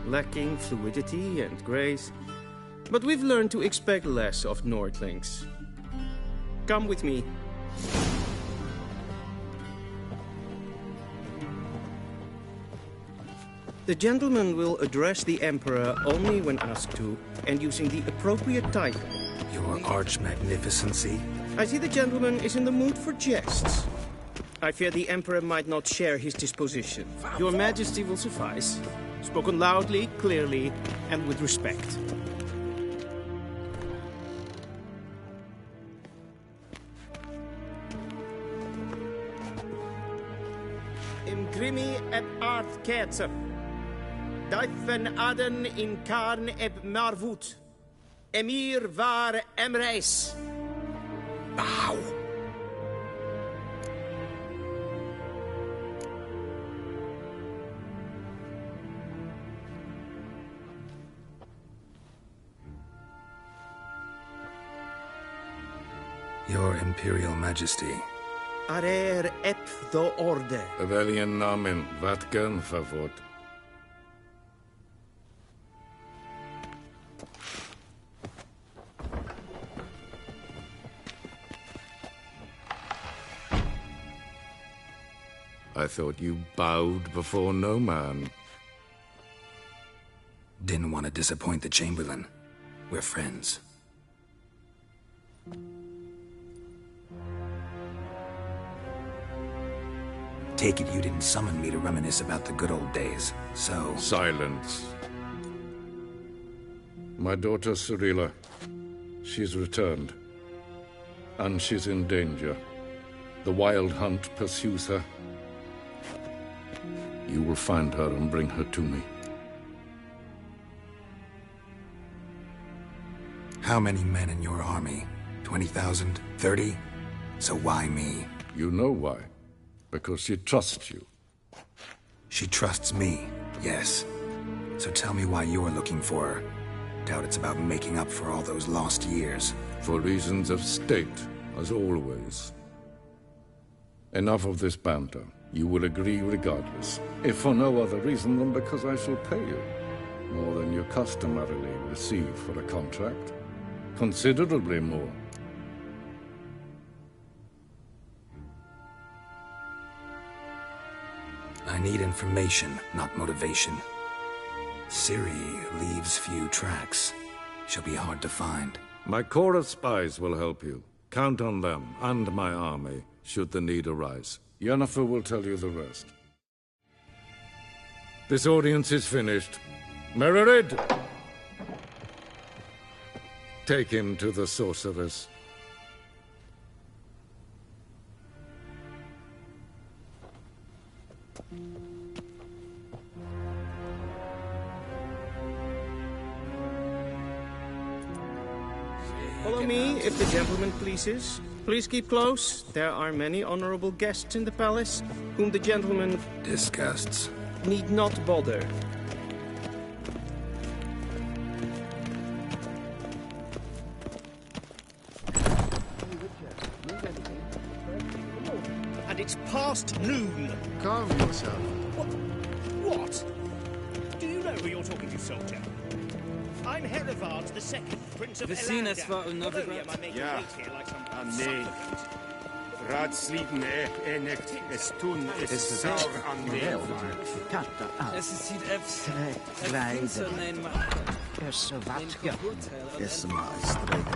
Lacking fluidity and grace. But we've learned to expect less of Nordlings. Come with me. The gentleman will address the Emperor only when asked to, and using the appropriate title. Your Arch-Magnificency? I see the gentleman is in the mood for jests. I fear the Emperor might not share his disposition. Your Majesty will suffice. Spoken loudly, clearly, and with respect. Imgrimi eb art ketzer. Daifen aden in karn eb marvut. Emir var emreis. Bow. Your Imperial Majesty. Arer ep the orde. Veljen namen, vatgen favort. I thought you bowed before no man. Didn't want to disappoint the Chamberlain. We're friends. Take it you didn't summon me to reminisce about the good old days, so... Silence. My daughter Cyrilla, she's returned. And she's in danger. The Wild Hunt pursues her. You will find her and bring her to me. How many men in your army? 20,000? 30? So why me? You know why. Because she trusts you. She trusts me, yes. So tell me why you're looking for her. Doubt it's about making up for all those lost years. For reasons of state, as always. Enough of this banter. You will agree regardless. If for no other reason than because I shall pay you. More than you customarily receive for a contract. Considerably more. I need information, not motivation. Ciri leaves few tracks. She'll be hard to find. My corps of spies will help you. Count on them, and my army, should the need arise. Yennefer will tell you the rest. This audience is finished. Mererid! Take him to the sorceress. Follow me, if the gentleman pleases. Please keep close. There are many honorable guests in the palace, whom the gentleman... disgusts. ...need not bother. And it's past noon. Calm yourself. What? Do you know who you're talking to, soldier? I'm Herivard the Second, Prince of Vecinas var Elandar. Ja, nee. Raadsliden nicht, es tun, es sauer an mir. Es sieht efter. Is maar strijd.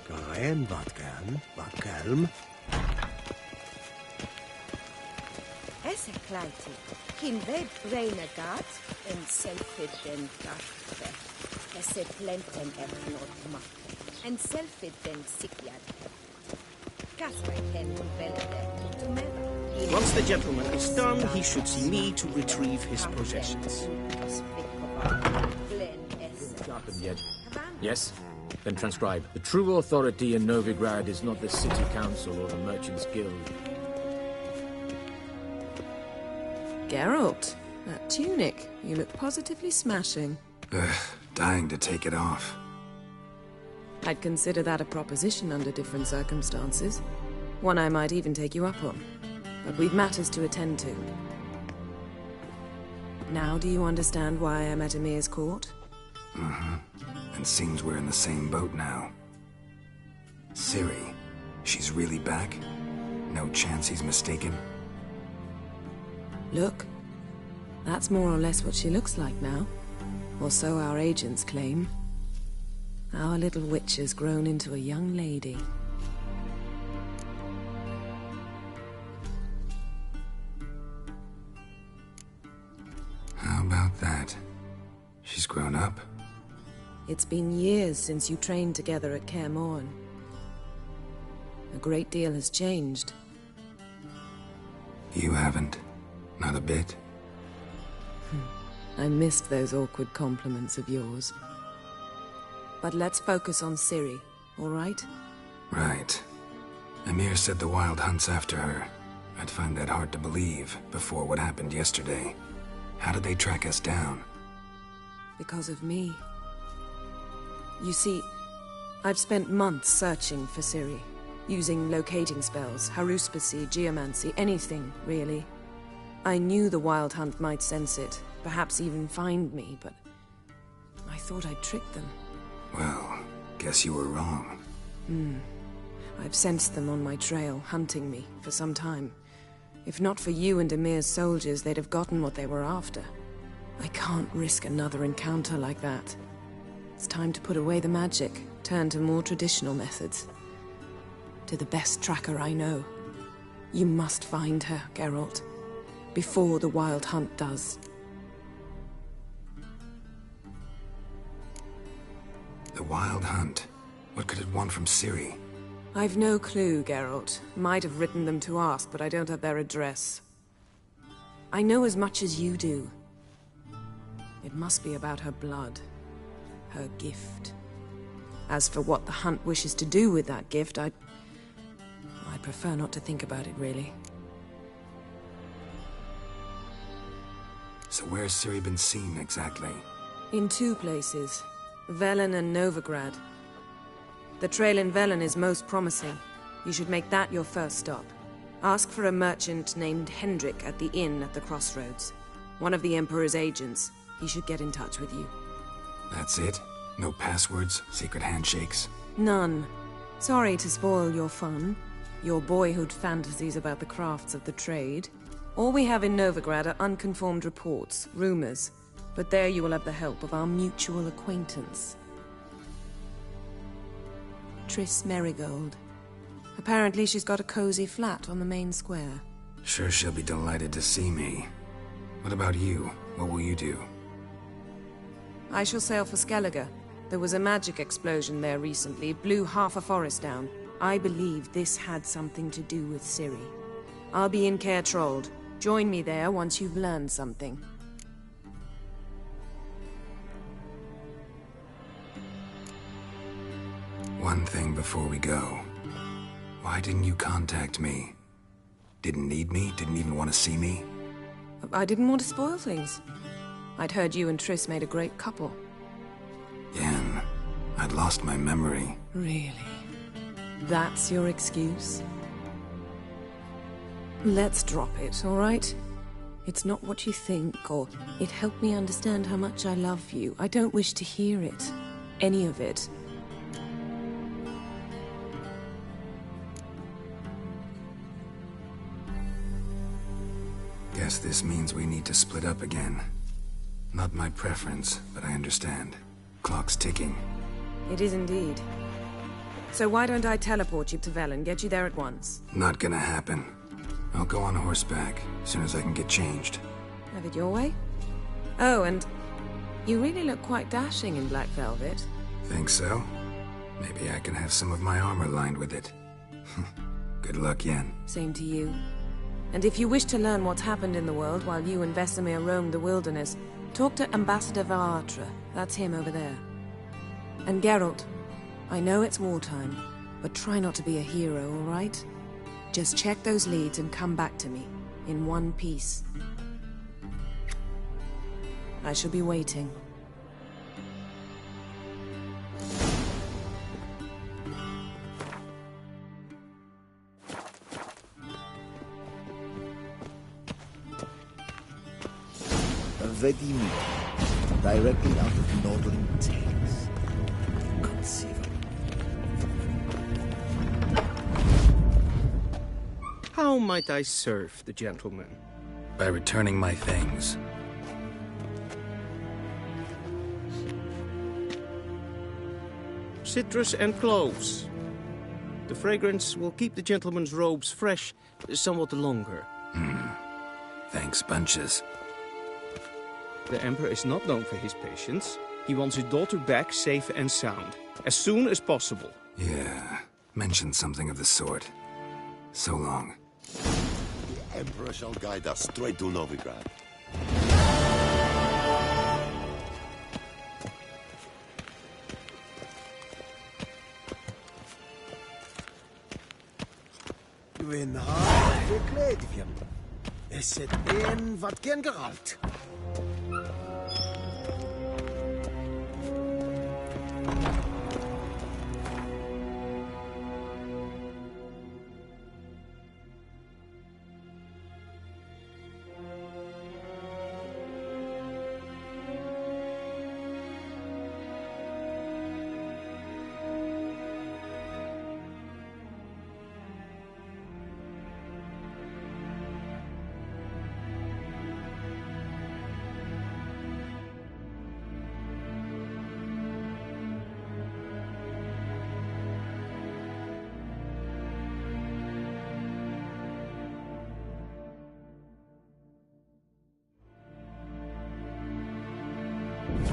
Gaan wat kan, wat kalm. Esse kleiti, kin ved breine gat, en selfid den gatte. Esse plenten not mak, en selfid den sikjad. Gasper ken velde to Once the gentleman is done, he should see me to retrieve his possessions. Got them yet? Yes? Then transcribe. The true authority in Novigrad is not the city council or the merchants' guild. Geralt, that tunic. You look positively smashing. Dying to take it off. I'd consider that a proposition under different circumstances. One I might even take you up on. But we've matters to attend to. Now do you understand why I'm at Emir's court? Mm-hmm. And seems we're in the same boat now. Ciri, she's really back? No chance he's mistaken? Look, that's more or less what she looks like now. Or so our agents claim. Our little witch has grown into a young lady. How about that? She's grown up? It's been years since you trained together at Kaer Morhen. A great deal has changed. You haven't? Not a bit? I missed those awkward compliments of yours. But let's focus on Ciri, all right? Right. Emir said the Wild Hunt's after her. I'd find that hard to believe before what happened yesterday. How did they track us down? Because of me. You see, I've spent months searching for Ciri, using locating spells, haruspicy, geomancy, anything, really. I knew the Wild Hunt might sense it, perhaps even find me, but I thought I'd trick them. Well, guess you were wrong. I've sensed them on my trail, hunting me, for some time. If not for you and Emir's soldiers, they'd have gotten what they were after. I can't risk another encounter like that. It's time to put away the magic, turn to more traditional methods. To the best tracker I know. You must find her, Geralt. Before the Wild Hunt does. The Wild Hunt? What could it want from Ciri? I've no clue, Geralt. Might have written them to ask, but I don't have their address. I know as much as you do. It must be about her blood. Her gift. As for what the Hunt wishes to do with that gift, I prefer not to think about it, really. So where's Ciri been seen, exactly? In two places. Velen and Novigrad. The trail in Velen is most promising. You should make that your first stop. Ask for a merchant named Hendrik at the inn at the crossroads. One of the Emperor's agents. He should get in touch with you. That's it? No passwords, secret handshakes? None. Sorry to spoil your fun. your boyhood fantasies about the crafts of the trade. All we have in Novigrad are unconfirmed reports, rumors. But there you will have the help of our mutual acquaintance. Triss Merigold. Apparently she's got a cozy flat on the main square. Sure she'll be delighted to see me. What about you? What will you do? I shall sail for Skellige. There was a magic explosion there recently, blew half a forest down. I believe this had something to do with Ciri. I'll be in Caer Trold. Join me there once you've learned something. One thing before we go. Why didn't you contact me? Didn't need me? Didn't even want to see me? I didn't want to spoil things. I'd heard you and Triss made a great couple. Yen, I'd lost my memory. Really? That's your excuse? Let's drop it, all right? It's not what you think, or it helped me understand how much I love you. I don't wish to hear it. Any of it. Guess this means we need to split up again. Not my preference, but I understand. Clock's ticking. It is indeed. So why don't I teleport you to Velen, get you there at once? Not gonna happen. I'll go on horseback, as soon as I can get changed. Have it your way? Oh, and you really look quite dashing in black velvet. Think so? Maybe I can have some of my armor lined with it. Good luck, Yen. Same to you. And if you wish to learn what's happened in the world while you and Vesemir roamed the wilderness, talk to Ambassador Varatra. That's him over there. And Geralt, I know it's wartime, but try not to be a hero, all right? Just check those leads and come back to me, in one piece. I shall be waiting. Vedimi, directly out of Northern Tales. Conceivable. How might I serve the gentleman? By returning my things. Citrus and cloves. The fragrance will keep the gentleman's robes fresh somewhat longer. Thanks, bunches. The Emperor is not known for his patience. He wants his daughter back safe and sound, as soon as possible. Yeah, mentioned something of the sort. So long. The Emperor shall guide us straight to Novigrad. Gwyn har verkleedje. Is het een wat gen geralt?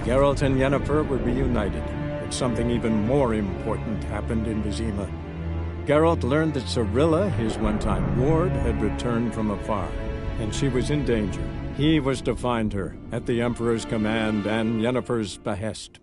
Geralt and Yennefer were reunited, but something even more important happened in Vizima. Geralt learned that Cirilla, his one-time ward, had returned from afar, and she was in danger. He was to find her, at the Emperor's command and Yennefer's behest.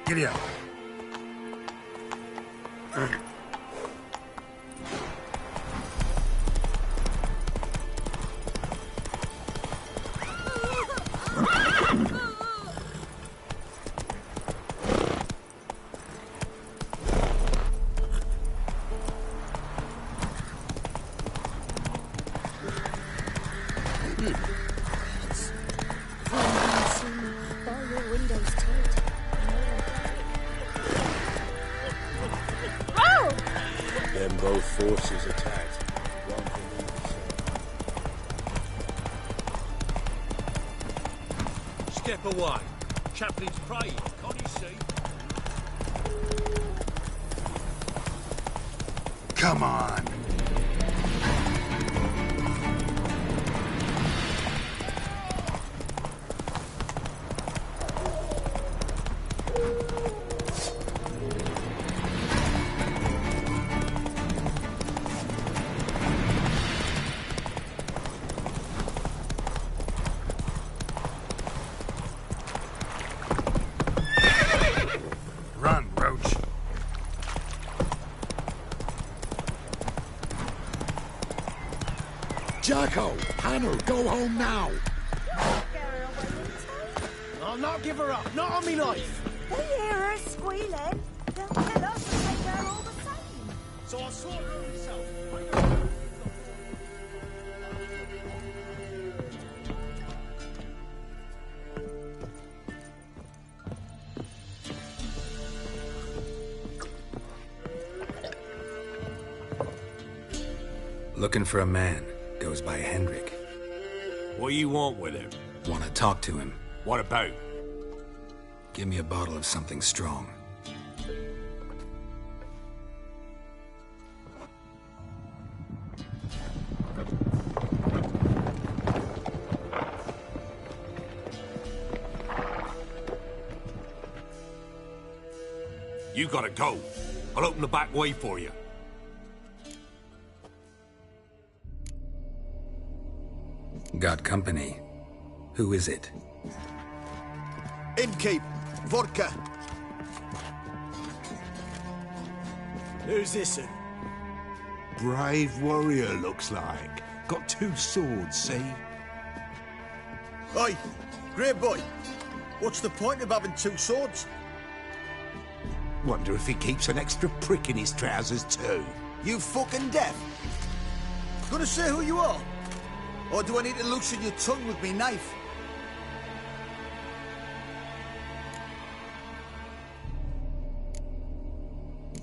Giddy up. Then both forces attacked. One from each. Step away. Chaplain's praying, can't you see? Come on. Run, Roach. Jacko, Hannah, go home now. I'll not give her up. Not on me life. They hear her squealing. They'll kill us and take her all the same. So I'll slaughter her myself. Looking for a man. Goes by Hendrik. What do you want with him? Want to talk to him. What about? Give me a bottle of something strong. You gotta go. I'll open the back way for you. Got company. Who is it? Innkeep. Vodka. Who's this? Brave warrior, looks like. Got 2 swords, see? Oi, great boy. What's the point of having 2 swords? Wonder if he keeps an extra prick in his trousers, too. You fucking deaf? Gonna say who you are? Or do I need to loosen your tongue with me knife?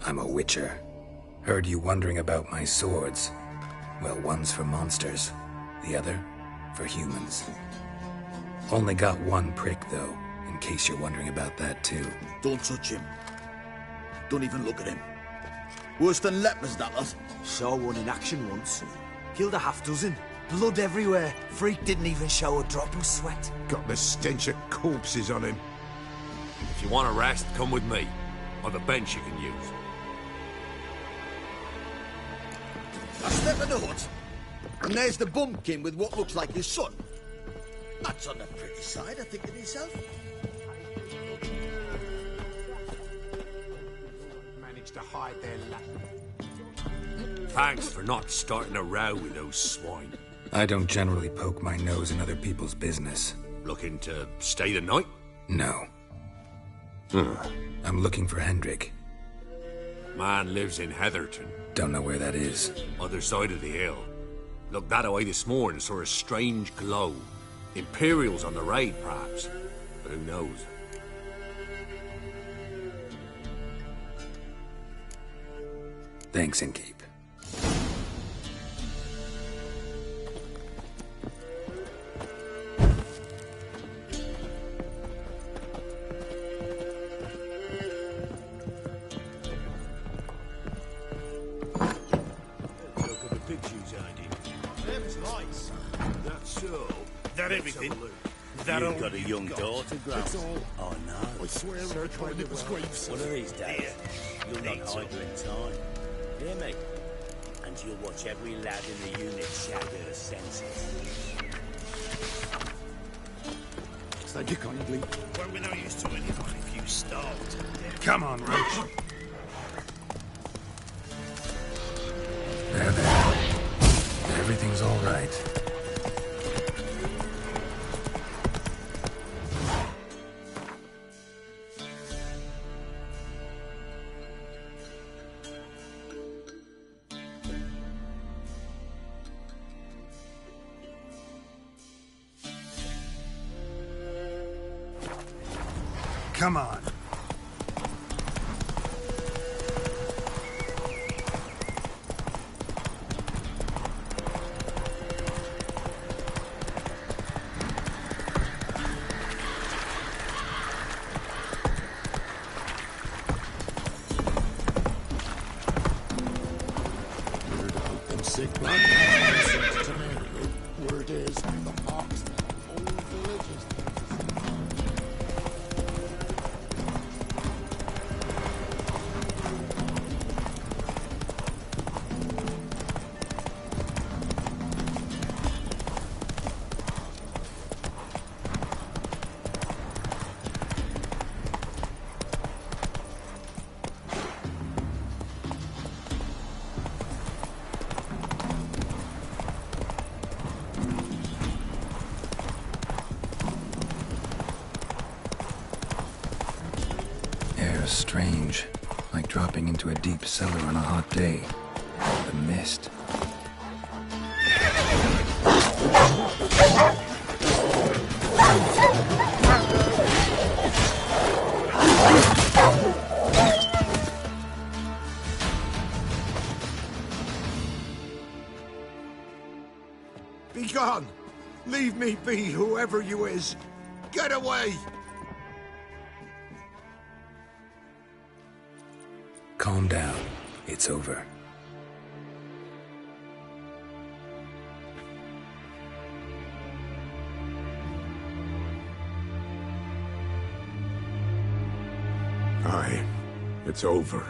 I'm a Witcher. Heard you wondering about my swords. Well, one's for monsters, the other for humans. Only got 1 prick, though, in case you're wondering about that, too. Don't touch him. Don't even look at him. Worse than lepers, that lot. Saw one in action once. Killed a half-dozen. Blood everywhere. Freak didn't even show a drop of sweat. Got the stench of corpses on him. If you want a rest, come with me. Or the bench you can use. I step in the hut, and there's the bumpkin with what looks like his son. That's on the pretty side, I think to myself. Managed to hide their lap. Thanks for not starting a row with those swine. I don't generally poke my nose in other people's business. Looking to stay the night? No. I'm looking for Hendrik. Man lives in Heatherton. Don't know where that is. Other side of the hill. Looked that away this morning, saw a strange glow. Imperials on the raid, perhaps. But who knows? Thanks, Innkeep. That everything? You've got a young daughter, Grant. Oh, no. I swear I tried it was graves. One of these days, you'll not hide her in time. Hear me? And you'll watch every lad in the unit shatter her senses. Thank you kindly. Won't be no use to anyone if you starve to death. Come on, Roach. There. Everything's all right. Come on. Sick blood. Word is the marksman of all villages. Strange, like dropping into a deep cellar on a hot day. The mist. Be gone! Leave me be, whoever you is! Get away! Calm down. It's over. Aye, it's over.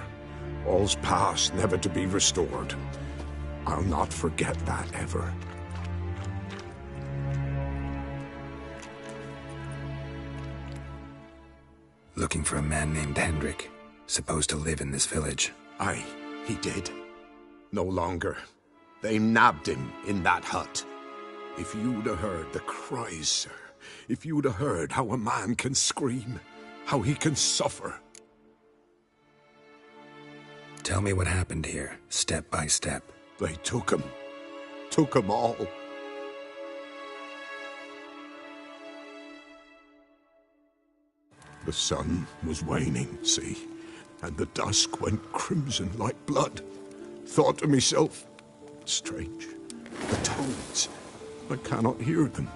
All's past, never to be restored. I'll not forget that ever. Looking for a man named Hendrik, supposed to live in this village. Aye, he did. No longer. They nabbed him in that hut. If you'd have heard the cries, sir. If you'd have heard how a man can scream, how he can suffer. Tell me what happened here, step by step. They took him. Took him all. The sun was waning, see? And the dusk went crimson like blood. Thought to myself, strange, the toads, I cannot hear them.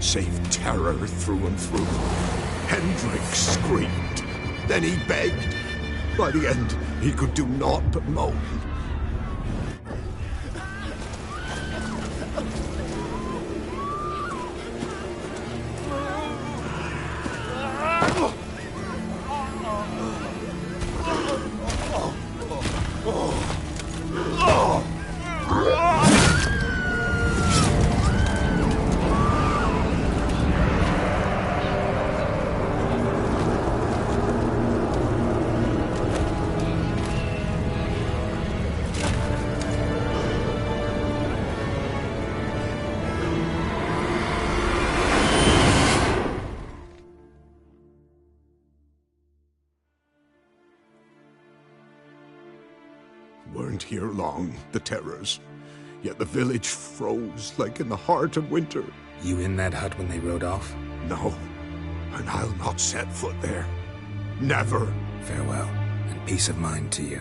Save terror through and through. Hendrik screamed. Then he begged. By the end, he could do naught but moan. Weren't here long, the terrors. Yet the village froze like in the heart of winter. You in that hut when they rode off? No, and I'll not set foot there. Never. Farewell, and peace of mind to you.